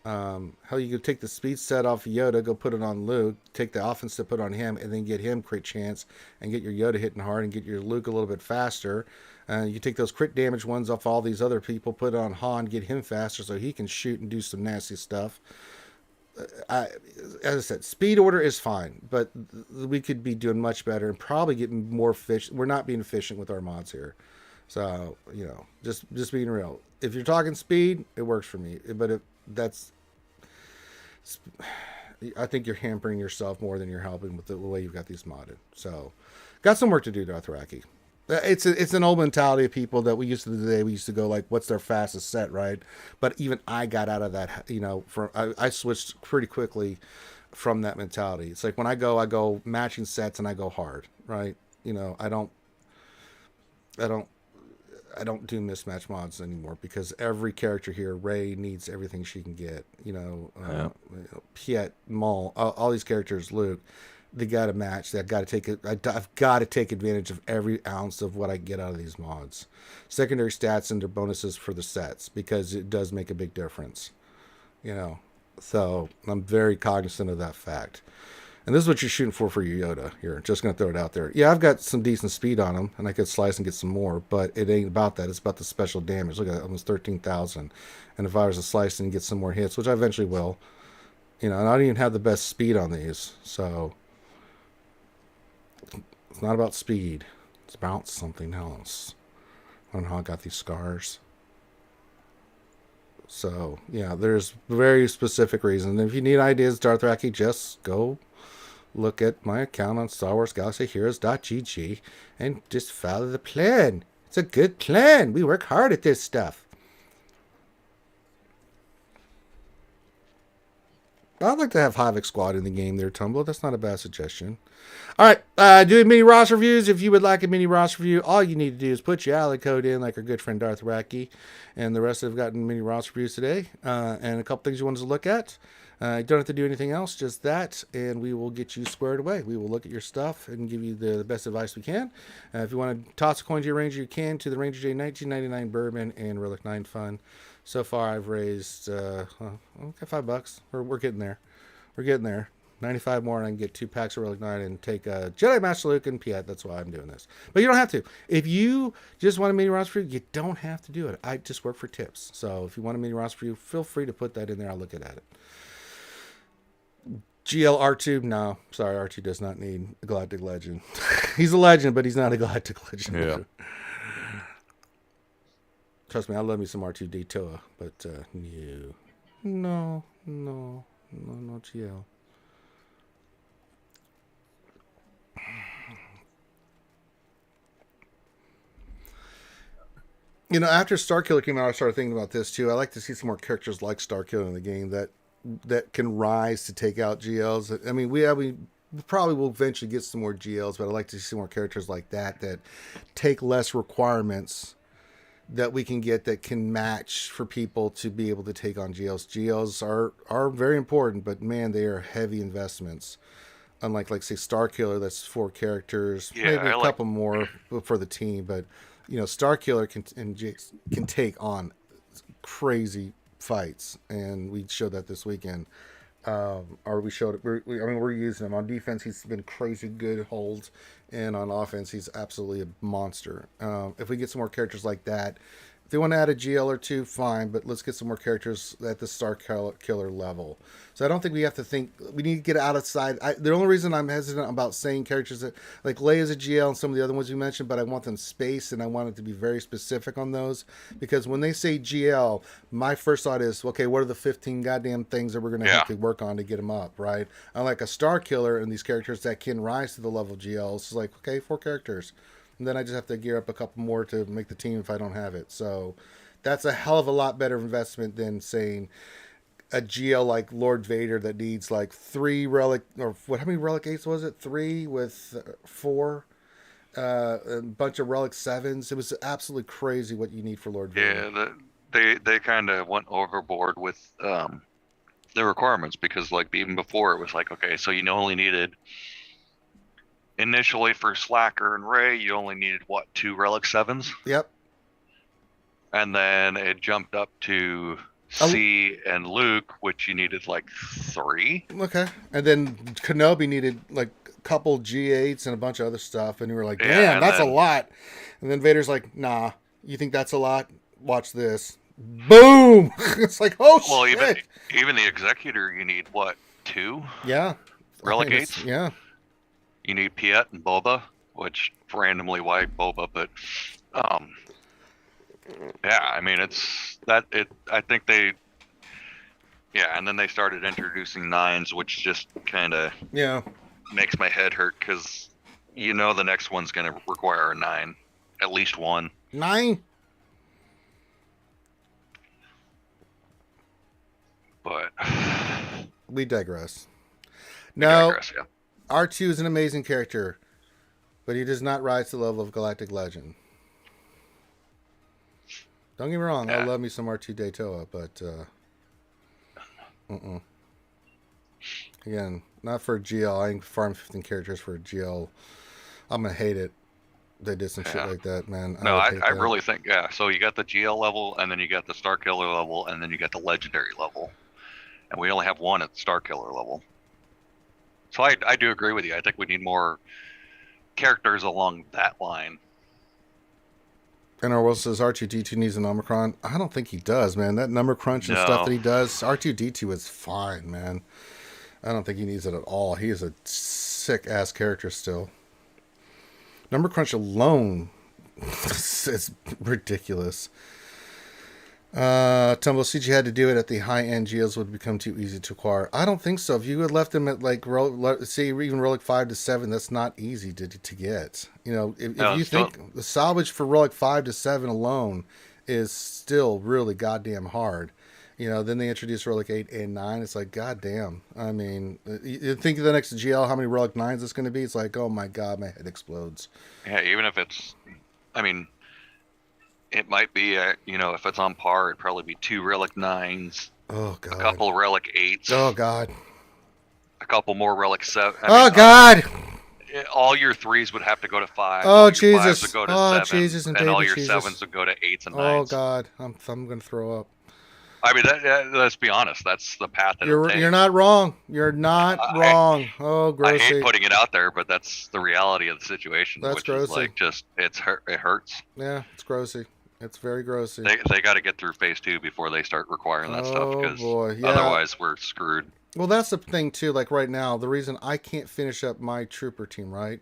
Hell, you could take the speed set off Yoda, go put it on Luke, take the offense to put on him, and then get him crit chance, and get your Yoda hitting hard, and get your Luke a little bit faster. You can take those crit damage ones off all these other people, put it on Han, get him faster so he can shoot and do some nasty stuff. As I said, speed order is fine, but we could be doing much better and probably getting more efficient. We're not being efficient with our mods here. So, just being real. If you're talking speed, it works for me. But I think you're hampering yourself more than you're helping with the way you've got these modded. So, got some work to do, Dothraki. It's an old mentality of people that we used to go like, what's their fastest set, right? But even I got out of that, I switched pretty quickly from that mentality. It's like when I go matching sets and I go hard, right? I don't do mismatch mods anymore because every character here, Rey needs everything she can get. Piet, Maul, all these characters, Luke, they got to match. I've got to take advantage of every ounce of what I get out of these mods. Secondary stats and their bonuses for the sets because it does make a big difference. So I'm very cognizant of that fact. And this is what you're shooting for your Yoda here. Just going to throw it out there. Yeah, I've got some decent speed on him, and I could slice and get some more, but it ain't about that. It's about the special damage. Look at that, almost 13,000. And if I was to slice and get some more hits, which I eventually will, and I don't even have the best speed on these, so it's not about speed. It's about something else. I don't know how I got these scars. So, yeah, there's very specific reasons. If you need ideas, Dothraki, just go look at my account on StarWarsGalaxyHeroes.gg and just follow the plan. It's a good plan. We work hard at this stuff. I'd like to have Havoc Squad in the game there, Tumble. That's not a bad suggestion. All right, doing mini Ross reviews. If you would like a mini Ross review, all you need to do is put your ally code in like our good friend Darth Raki, and the rest have gotten mini Ross reviews today, and a couple things you wanted to look at. You don't have to do anything else, just that, and we will get you squared away. We will look at your stuff and give you the best advice we can. If you want to toss a coin to your Ranger, you can, to the Ranger J 1999 Bourbon and Relic 9 Fund. So far, I've raised $5. We're getting there. We're getting there. 95 more, and I can get 2 packs of Relic 9 and take Jedi Master Luke and Piet. That's why I'm doing this. But you don't have to. If you just want a mini roster review, you don't have to do it. I just work for tips. So if you want a mini roster review, feel free to put that in there. I'll look at it. GL R2, no. Sorry, R2 does not need a Galactic Legend. He's a legend, but he's not a Galactic Legend. Yeah. Trust me, I love me some R2D2, but no GL. After Starkiller came out, I started thinking about this too. I like to see some more characters like Starkiller in the game that can rise to take out GLs. I mean, we probably will eventually get some more GLs, but I'd like to see more characters like that take less requirements that we can get that can match for people to be able to take on GLs. GLs are very important, but man, they are heavy investments. Unlike, say, Starkiller, that's 4 characters, maybe a couple more for the team, but Starkiller can take on crazy fights, and we showed that this weekend. We're using him on defense. He's been crazy good holds, and on offense, he's absolutely a monster. If we get some more characters like that, if they want to add a GL or 2, fine, but let's get some more characters at the Starkiller level. So I don't think we have to think, we need to get outside. The only reason I'm hesitant about saying characters that, like Leia's a GL and some of the other ones you mentioned, but I want them spaced, and I want it to be very specific on those, because when they say GL, my first thought is, okay, what are the 15 goddamn things that we're going to have to work on to get them up, right? Unlike a Starkiller and these characters that can rise to the level of GLs, it's like, okay, 4 characters. And then I just have to gear up a couple more to make the team if I don't have it. So that's a hell of a lot better investment than saying, a GL like Lord Vader that needs like 3 relic, or what? How many relic 8s was it? 3 with 4, a bunch of relic 7s. It was absolutely crazy what you need for Lord Vader. Yeah, they kind of went overboard with the requirements, because like even before it was like, okay, so you only needed initially for Slacker and Ray, you only needed what, 2 relic 7s, Yep. and then it jumped up to C and Luke, which you needed like 3. Okay. And then Kenobi needed like a couple G8s and a bunch of other stuff, and you were like, damn, that's a lot. And then Vader's like, nah, you think that's a lot? Watch this. Boom! It's like, oh, well, shit. Even the Executor, you need what, 2? Yeah. Relic 8s? Yeah. You need Piet and Boba, which randomly why Boba, but yeah, I mean I think they, yeah, and then they started introducing 9s, which just kind of makes my head hurt, because the next one's going to require a 9, at least one. 9. But we digress. Yeah. R2 is an amazing character, but he does not rise to the level of Galactic Legend. Don't get me wrong, I love me some R2 Daytona, but again, not for a GL. I farm 15 characters for a GL. I'm gonna hate it. They did some shit like that, man. No, I really think, so you got the GL level, and then you got the Star Killer level, and then you got the Legendary level. And we only have one at the Star Killer level. So I do agree with you. I think we need more characters along that line. And our world says R2-D2 needs an Omicron. I don't think he does, man. That number crunch and stuff that he does, R2-D2 is fine, man. I don't think he needs it at all. He is a sick-ass character still. Number crunch alone is ridiculous. Tumble CG had to do it at the high-end GLs would become too easy to acquire. I don't think so. If you had left them at like say even relic 5 to 7, that's not easy to get. If you think the salvage for relic 5 to 7 alone is still really goddamn hard. Then they introduce relic 8 and 9. It's like, goddamn. I mean, you think of the next GL, how many relic 9s it's going to be? It's like, oh my god, my head explodes. Yeah, even if it's, I mean, it might be, if it's on par, it'd probably be 2 relic 9s. Oh god. A couple relic 8s. Oh god. A couple more relic 7. God. All your 3s would have to go to 5. Oh Jesus. Would go to 7, Jesus and all your Jesus. 7s would go to 8s and 9s. Oh god. I'm going to throw up. I mean, let's be honest. That's the path that you're not wrong. You're not wrong. Oh, grossy. I hate putting it out there, but that's the reality of the situation. That's grossy. Is like it hurts. Yeah, it's grossy. It's very grossy. They got to get through phase 2 before they start requiring that stuff, because otherwise we're screwed. Well, that's the thing too. Like right now, the reason I can't finish up my trooper team, right,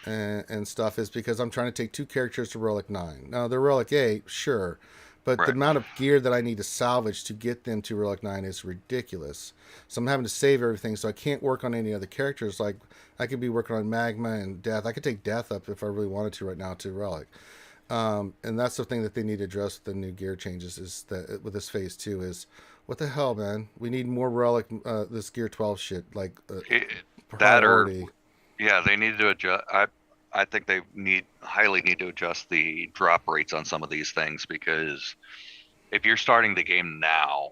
and stuff, is because I'm trying to take 2 characters to relic 9. Now they're relic 8, sure. But the amount of gear that I need to salvage to get them to Relic 9 is ridiculous. So I'm having to save everything, so I can't work on any other characters. Like, I could be working on Magma and Death. I could take Death up if I really wanted to right now to Relic. And that's the thing that they need to address with the new gear changes, is that with this phase 2 is, what the hell, man? We need more Relic, this Gear 12 shit, like, priority. They need to adjust. I think they highly need to adjust the drop rates on some of these things, because if you're starting the game now,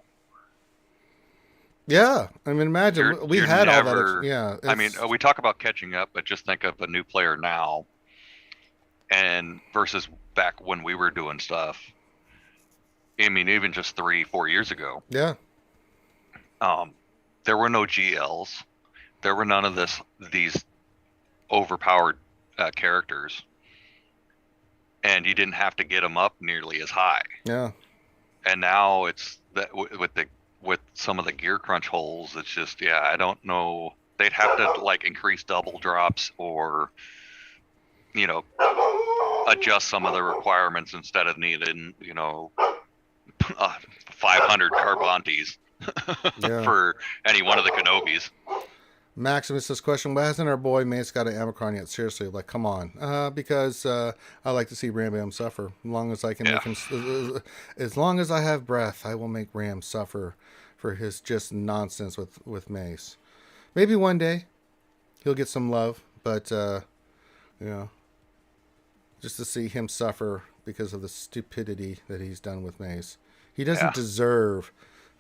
I mean, imagine we had all that. I mean, we talk about catching up, but just think of a new player now, and versus back when we were doing stuff. I mean, even just 3-4 years ago. Yeah. There were no GLs. There were none of these overpowered characters, and you didn't have to get them up nearly as high. Yeah. And now it's that with some of the gear crunch holes, it's just I don't know. They'd have to like increase double drops, or adjust some of the requirements instead of needing 500 Carbantes for any one of the Kenobis. Maximus says, question, why hasn't our boy Mace got an Amicron yet? Seriously, like, come on. Because I like to see Ram Bam suffer. As long as I can make him, as long as I have breath, I will make Ram suffer for his just nonsense with Mace. Maybe one day he'll get some love, but just to see him suffer because of the stupidity that he's done with Mace. He doesn't deserve,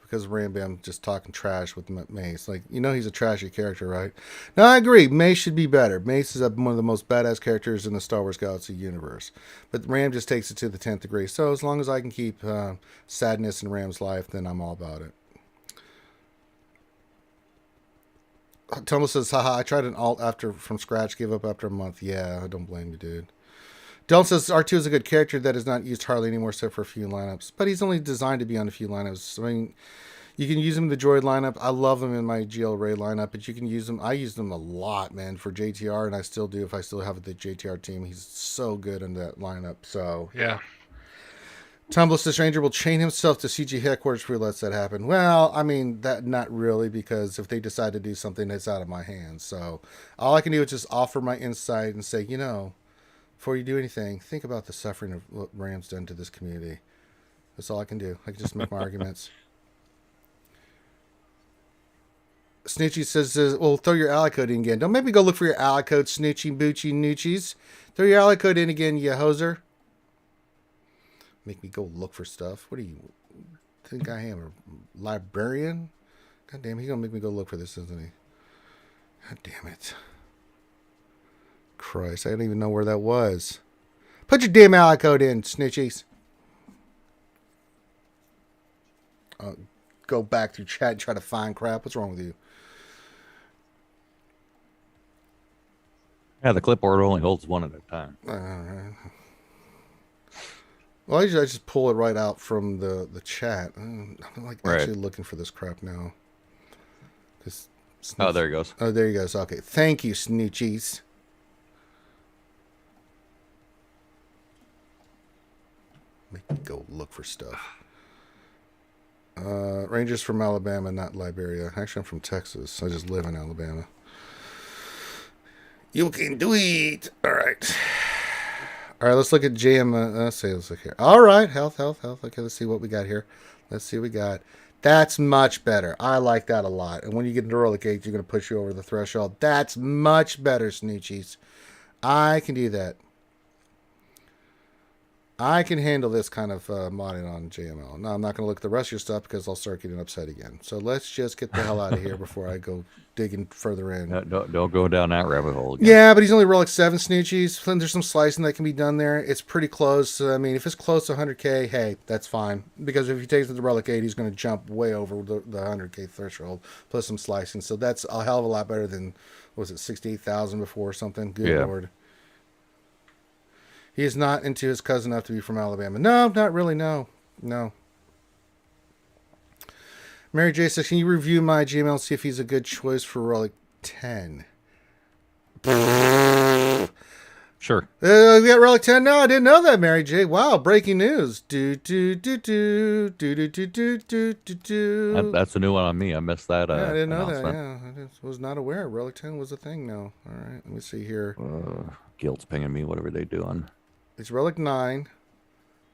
because Rambam just talking trash with Mace. Like, he's a trashy character, right? Now, I agree. Mace should be better. Mace is one of the most badass characters in the Star Wars Galaxy universe. But Ram just takes it to the 10th degree. So as long as I can keep sadness in Ram's life, then I'm all about it. Tomo says, haha, I tried an alt from scratch, gave up after a month. Yeah, I don't blame you, dude. Dylan says R2 is a good character that is not used hardly anymore except for a few lineups. But he's only designed to be on a few lineups. I mean, you can use him in the droid lineup. I love him in my GL Ray lineup, but you can use him. I use them a lot, man, for JTR, and I still do if I still have the JTR team. He's so good in that lineup. So, yeah. Tumblus the Stranger will chain himself to CG headquarters before he lets that happen. Well, I mean, that not really, because if they decide to do something, it's out of my hands. So all I can do is just offer my insight and say, before you do anything, think about the suffering of what Ram's done to this community. That's all I can do. I can just make my arguments. Snitchy says, well, throw your ally code in again. Don't make me go look for your ally code, Snitchy, Boochie, Noochies. Throw your ally code in again, you hoser. Make me go look for stuff. What do you think I am, a librarian? God damn, he's going to make me go look for this, isn't he? God damn it. Christ, I don't even know where that was. Put your damn ally code in, snitchies. Go back through chat and try to find crap. What's wrong with you? Yeah, the clipboard only holds one at a time. Well, I just pull it right out from the chat. I'm actually looking for this crap now. Oh, there he goes. Oh, there he goes. Okay, thank you, snoochies. Make me go look for stuff. Rangers from Alabama, not Liberia. Actually, I'm from Texas. I just live in Alabama. You can do it. All right. All right, let's look at JM. Let's look here. All right, health. Okay, let's see what we got here. Let's see what we got. That's much better. I like that a lot. And when you get into Relic 8, you're going to push you over the threshold. That's much better, Snoochies. I can do that. I can handle this kind of modding on JML. Now, I'm not going to look at the rest of your stuff because I'll start getting upset again. So let's just get the hell out of here before I go digging further in. Don't go down that rabbit hole again. Yeah, but he's only Relic 7 Snoochies. There's some slicing that can be done there. It's pretty close. So, I mean, if it's close to 100K, hey, that's fine. Because if he takes it to Relic 8, he's going to jump way over the 100K threshold, plus some slicing. So that's a hell of a lot better than, what was it, 68,000 before or something? Good Lord. He is not into his cousin enough to be from Alabama. No, not really. No. Mary J says, can you review my GML and see if he's a good choice for Relic 10? Sure. We got Relic 10 now. I didn't know that, Mary J. Wow, breaking news. That's a new one on me. I missed that. I didn't know that. Yeah, I just was not aware Relic 10 was a thing now. All right, let me see here. Guild's pinging me. Whatever they doing. It's Relic 9.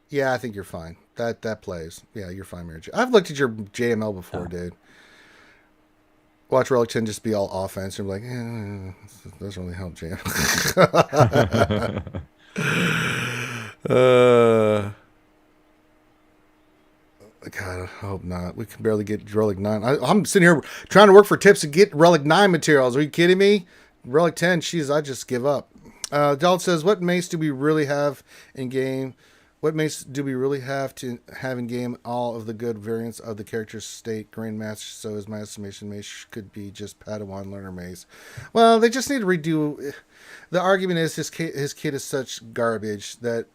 Yeah, I think you're fine. That plays. Yeah, you're fine, Mary J. I've looked at your JML before, dude. Watch Relic 10 just be all offense. And be like, this doesn't really help, JML. God, I hope not. We can barely get Relic 9. I'm sitting here trying to work for tips to get Relic 9 materials. Are you kidding me? Relic 10, I just give up. Donald says, what mace do we really have in game? What mace do we really have to have in game all of the good variants of the character's state Grandmaster? So as my estimation, mace could be just Padawan learner mace. Well, they just need to redo. The argument is his kit is such garbage that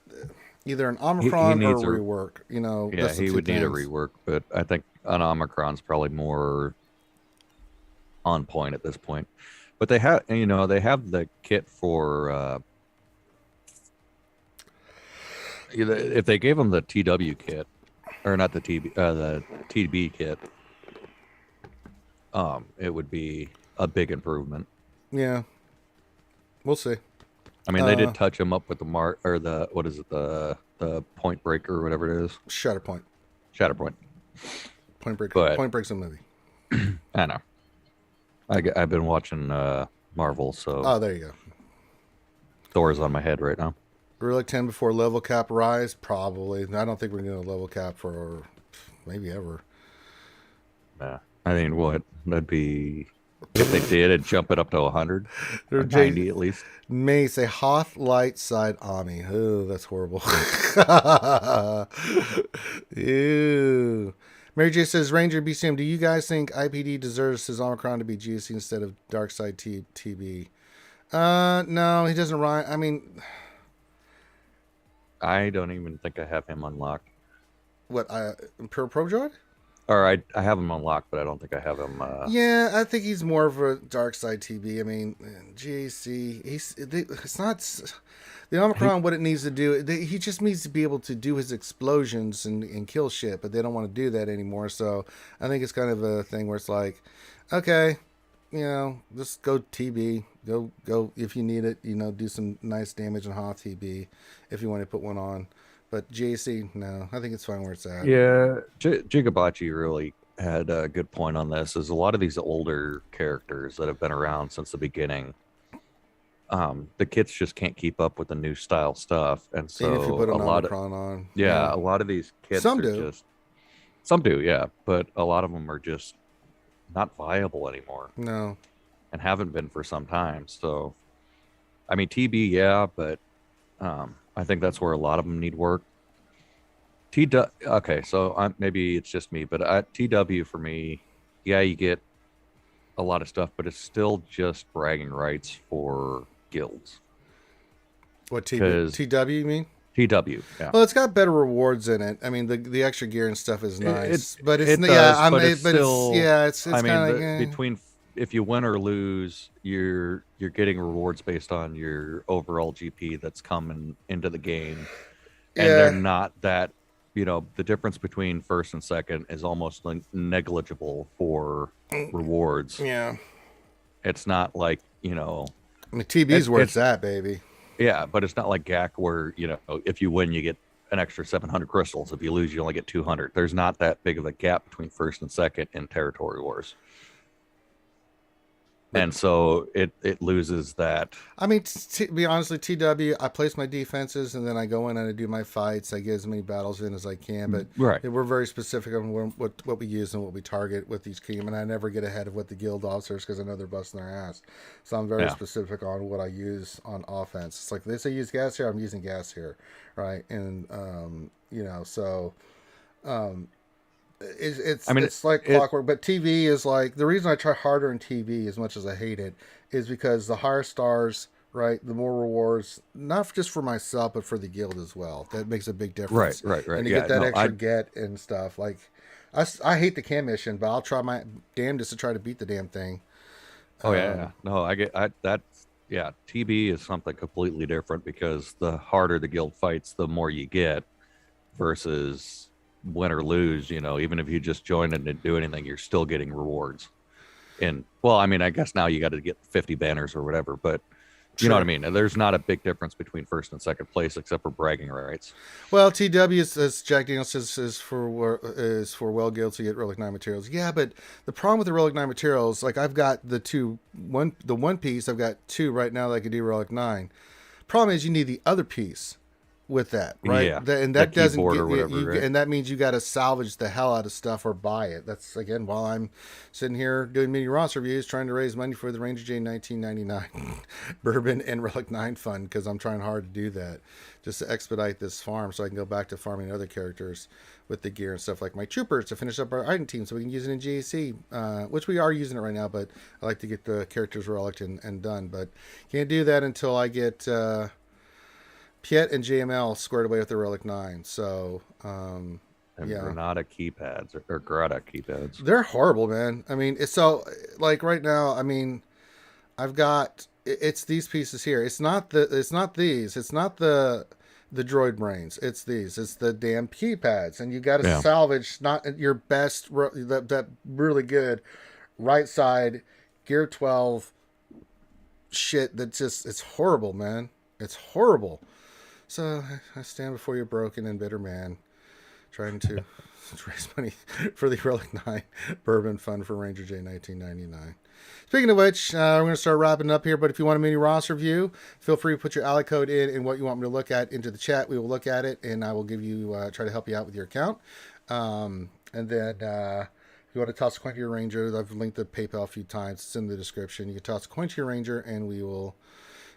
either an Omicron or a rework. Yeah, he would need a rework, but I think an Omicron's probably more on point at this point. But they have, they have the kit for. If they gave them the TW kit, or not the TB kit, it would be a big improvement. Yeah, we'll see. I mean, they did touch them up with the the point breaker or whatever it is. Shatterpoint. Shatterpoint. Point Break. But- Point Break's a movie. I know. I've been watching Marvel, so Oh, there you go. Thor's on my head right now. Relic 10 before level cap rise? Probably. I don't think we're going to level cap for maybe ever. Yeah. I mean, what? That'd be... If they did, it'd jump it up to 100. Or Or 90 at least. May say Hoth light side Ami. Oh, that's horrible. Ew. Mary J says, Ranger BCM, do you guys think IPD deserves his Omicron to be GC instead of Dark Side TB? No, he doesn't rhyme. I mean, I don't even think I have him unlocked. what, Imperial Probe Droid? Or I have him unlocked, but I don't think I have him... Yeah, I think he's more of a Dark Side TB. I mean, GC, it's not... The Omicron, what it needs to do, he just needs to be able to do his explosions and kill shit, but they don't want to do that anymore. So I think it's kind of a thing where it's like, okay, just go TB, go if you need it, do some nice damage on Hoth TB if you want to put one on. But JC, no, I think it's fine where it's at. Yeah, Jigabachi really had a good point on this. Is a lot of these older characters that have been around since the beginning, the kids just can't keep up with the new style stuff, and so Even if you put an a lot of Omicron on. a lot of these kids Some are do. Some do, yeah, but a lot of them are just not viable anymore No. and haven't been for some time. So, I mean, TB, yeah, but I think that's where a lot of them need work. Okay, so maybe it's just me, but TW for me, yeah, you get a lot of stuff, but it's still just bragging rights for guilds. What, 'Cause- TW you mean? TW, yeah. Well, it's got better rewards in it. I mean, the extra gear and stuff is nice, but it's it yeah, does, but it's still, it's I mean, kind of like, between if you win or lose, you're getting rewards based on your overall GP that's coming into the game, and Yeah. they're not that. The difference between first and second is almost negligible for rewards. yeah. It's not like I mean, TB's where it's at, baby. yeah, but it's not like GAC where if you win you get an extra 700 crystals. If you lose, you only get 200. There's not that big of a gap between first and second in territory wars. And so it loses that. I mean, to be honestly, TW, I place my defenses and then I go in and I do my fights. I get as many battles in as I can, but Right. we're very specific on what we use and what we target with each team. And I never get ahead of what the guild officers because I know they're busting their ass. So I'm very specific on what I use on offense. It's like they say use gas here, I'm using gas here, right? And it's like clockwork. But TV is like, the reason I try harder in TV as much as I hate it is because the higher stars, right, the more rewards, not just for myself but for the guild as well. That makes a big difference. Right. And to get that extra get and stuff, like I hate the cam mission, but I'll try my damnedest to try to beat the damn thing. Oh yeah. No, TB is something completely different because the harder the guild fights, the more you get versus win or lose, even if you just join and didn't do anything, you're still getting rewards. And well, I mean, I guess now you got to get 50 banners or whatever, but you know what I mean? And there's not a big difference between first and second place except for bragging rights. Well, TW as Jack Daniels says is for well guilds to get Relic 9 materials. Yeah, but the problem with the Relic 9 materials, like I've got the one piece, I've got two right now that I could do Relic 9. Problem is you need the other piece with that, right? Yeah, And that doesn't keyboard get or whatever, right? and that means you got to salvage the hell out of stuff or buy it. That's again while I'm sitting here doing mini roster reviews, trying to raise money for the Ranger J 1999 Bourbon and Relic 9 fund because I'm trying hard to do that just to expedite this farm so I can go back to farming other characters with the gear and stuff like my troopers to finish up our item team so we can use it in GAC, which we are using it right now, but I like to get the characters relic and done, but can't do that until I get Piet and JML squared away with the Relic 9. So, And Granada keypads or Grata keypads. They're horrible, man. I mean, it's so, like right now, I mean, I've got, it's these pieces here. It's not these. It's not the droid brains. It's these. It's the damn keypads. And you got to salvage not your best, that really good right side gear 12 shit that just, it's horrible, man. It's horrible. So I stand before you broken and bitter man, trying to to raise money for the Relic 9 Bourbon Fund for Ranger J 1999. Speaking of which, we're going to start wrapping up here, but if you want a mini roster review, feel free to put your ally code in and what you want me to look at into the chat. We will look at it, and I will give you, try to help you out with your account. And then if you want to toss a coin to your Ranger, I've linked the PayPal a few times. It's in the description. You can toss a coin to your Ranger, and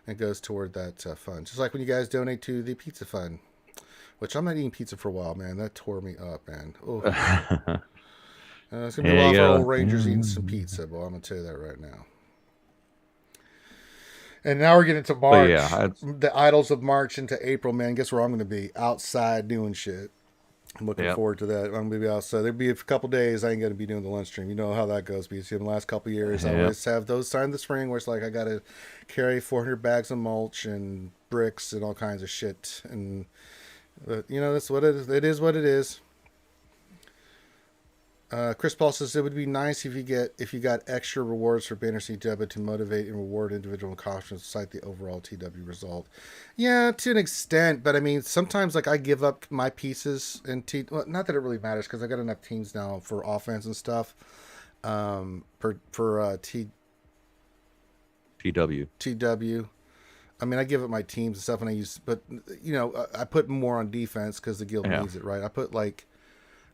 it goes toward that fund. Just like when you guys donate to the Pizza Fund, which I'm not eating pizza for a while, man. That tore me up, man. Oh. It's going to be a while for old Rangers eating some pizza, but I'm going to tell you that right now. And now we're getting to March. The Idols of March into April, man. Guess where I'm going to be? Outside doing shit. I'm looking forward to that. I'm going to be outside. There'll be a couple days I ain't going to be doing the lunch stream. You know how that goes, BC. In the last couple of years, I always have those times in the spring where it's like I got to carry 400 bags of mulch and bricks and all kinds of shit. And, that's what it is. It is what it is. Chris Paul says it would be nice if you got extra rewards for banner CW to motivate and reward individual cautions to cite the overall TW result. Yeah, to an extent, but I mean sometimes like I give up my pieces and not that it really matters because I got enough teams now for offense and stuff. TW. I mean I give up my teams and stuff and I use, but I put more on defense because the guild needs it, right? I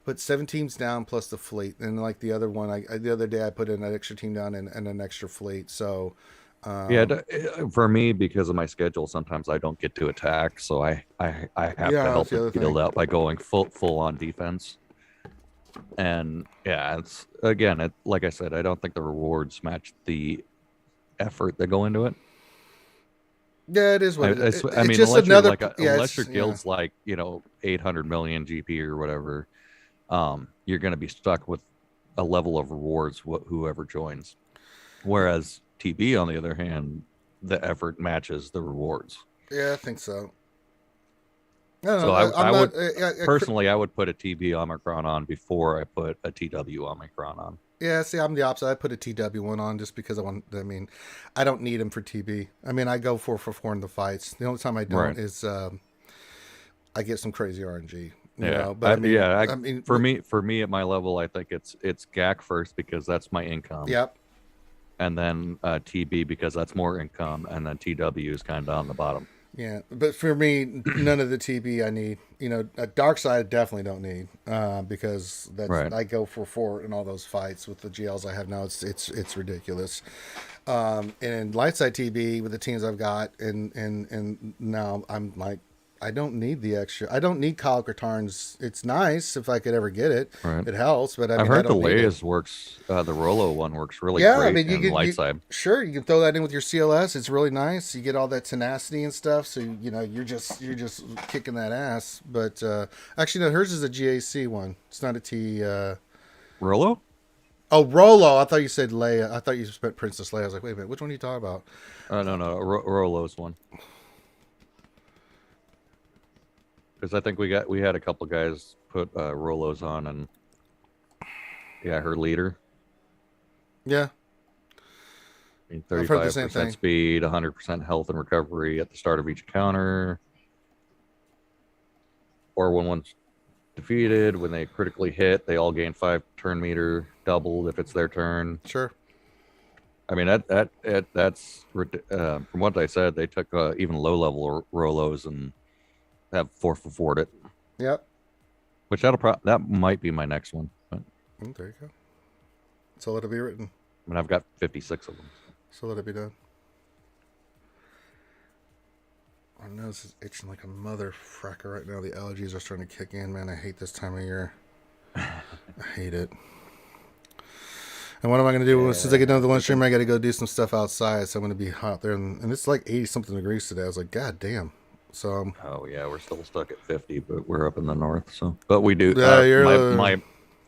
put 7 teams down plus the fleet, and like the other one, the other day I put in an extra team down and an extra fleet. So, for me, because of my schedule, sometimes I don't get to attack, so I have to help the guild out by going full on defense. And it's again, like I said, I don't think the rewards match the effort that go into it. Yeah, it is what I mean, just unless your guild's like 800 million GP or whatever. You're going to be stuck with a level of rewards whoever joins. Whereas TB, on the other hand, the effort matches the rewards. Yeah, I think so. I would personally, I would put a TB Omicron on before I put a TW Omicron on. Yeah, see, I'm the opposite. I put a TW one on just because I don't need him for TB. I mean, I go 4 in the fights. The only time I don't is I get some crazy RNG. For me at my level, I think it's GAC first because that's my income. Yep. And then TB because that's more income, and then TW is kind of on the bottom. Yeah, but for me, none of the TB I need. A dark side I definitely don't need because I go for 4 in all those fights with the GLs I have now. It's ridiculous. And light side TB with the teams I've got, and now I'm like, I don't need the extra. I don't need Kyle Katarn's. It's nice if I could ever get it. Right. It helps, but I've heard the Leia's works. The Rolo one works really great. I mean, you can light side. Sure, you can throw that in with your CLS. It's really nice. You get all that tenacity and stuff. So you're just kicking that ass. But actually, no, hers is a GAC one. It's not a T. Rolo. Oh, Rolo. I thought you said Leia. I thought you spent Princess Leia. I was like, wait a minute, which one are you talking about? No, Rolo's one. Because I think we had a couple guys put Rolos on, and her leader. Yeah. I mean, 35% speed, 100% health and recovery at the start of each encounter. Or when one's defeated, when they critically hit, they all gain 5 turn meter, doubled if it's their turn. Sure. I mean that's from what they said, they took even low level Rolos and have 4 it. Yep. Which that might be my next one. But there you go. So let it be written. I mean, I've got 56 of them. So let it be done. My nose is itching like a mother fracker right now. The allergies are starting to kick in, man. I hate this time of year. I hate it. And what am I going to do? As soon as I get done with the lunch stream, I got to go do some stuff outside. So I'm going to be hot there. And it's like 80-something degrees today. I was like, God damn. So we're still stuck at 50, but we're up in the north. So, but we do.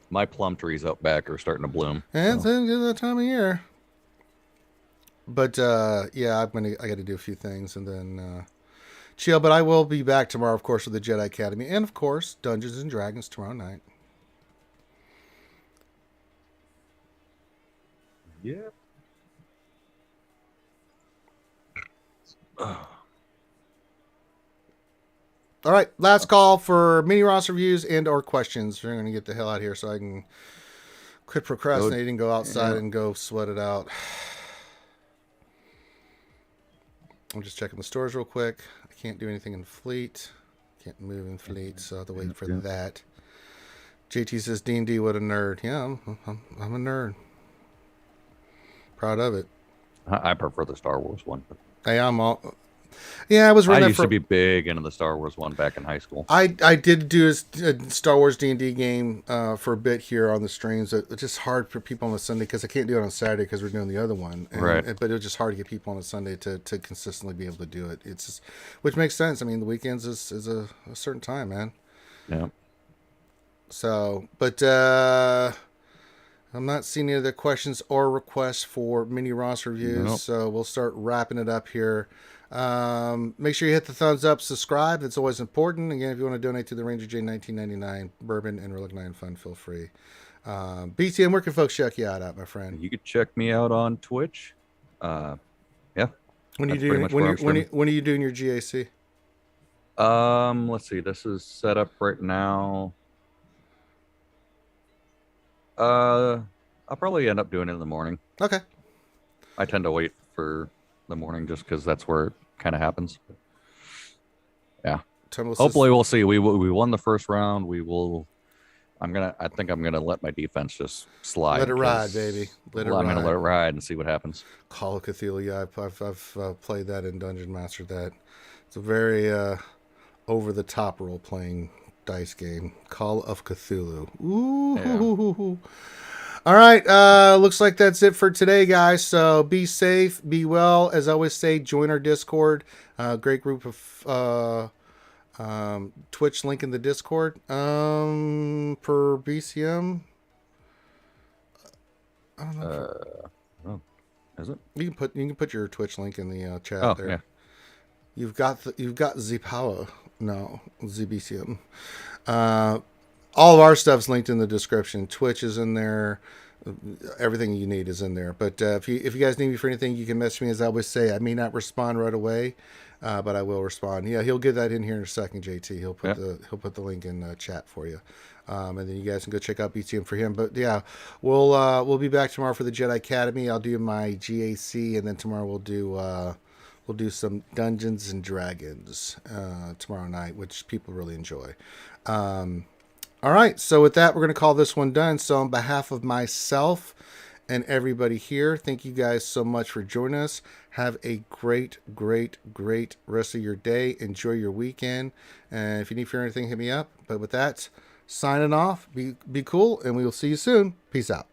My plum trees out back are starting to bloom. And it's that time of year. But I got to do a few things and then chill. But I will be back tomorrow, of course, with the Jedi Academy and of course Dungeons and Dragons tomorrow night. Yeah. All right, last call for mini roster reviews and or questions. We're going to get the hell out of here so I can quit procrastinating, go outside and go sweat it out. I'm just checking the stores real quick. I can't do anything in fleet. Can't move in fleet, so I have to wait for that. JT says D&D, what a nerd. Yeah, I'm a nerd. Proud of it. I prefer the Star Wars one. I am all. Yeah, I was running. I used to be big into the Star Wars one back in high school. I did do a Star Wars D&D game for a bit here on the streams. It's just hard for people on a Sunday because I can't do it on Saturday because we're doing the other one. Right. But it was just hard to get people on a Sunday to consistently be able to do it. It's just, which makes sense. I mean, the weekends is a certain time, man. Yeah. So, but I'm not seeing any other questions or requests for mini roster reviews. Nope. So we'll start wrapping it up here. Make sure you hit the thumbs up, subscribe. That's always important. Again, if you want to donate to the Ranger J 1999 Bourbon and Relic 9 Fund, feel free. BTM, where can folks check you out at, my friend? You could check me out on Twitch. Yeah. When That's you pretty much where I'm streaming. when are you doing your GAC? Let's see. This is set up right now. I'll probably end up doing it in the morning. Okay. I tend to wait for the morning just because that's where it kind of happens. Yeah. Hopefully we'll see. We won the first round. We will. I think I'm gonna let my defense just slide. Let it ride, baby. I'm gonna let it ride and see what happens. Call of Cthulhu. Yeah, I've played that in Dungeon Master. That it's a very over the top role playing dice game. Call of Cthulhu. Ooh. Yeah. All right. Looks like that's it for today, guys. So be safe, be well. As I always say, join our Discord. Great group of Twitch link in the Discord. Per BCM. I don't know. Is it? You can put your Twitch link in the chat there. Yeah. You've got Z Power. No, ZBCM. All of our stuff's linked in the description. Twitch is in there. Everything you need is in there. But if you guys need me for anything, you can message me. As I always say, I may not respond right away, but I will respond. Yeah, he'll get that in here in a second. JT, he'll put the link in the chat for you, and then you guys can go check out BTM for him. But yeah, we'll be back tomorrow for the Jedi Academy. I'll do my GAC, and then tomorrow we'll do some Dungeons and Dragons tomorrow night, which people really enjoy. All right, so with that, we're going to call this one done. So on behalf of myself and everybody here, thank you guys so much for joining us. Have a great, great, great rest of your day. Enjoy your weekend. And if you need for anything, hit me up. But with that, signing off. Be cool, and we will see you soon. Peace out.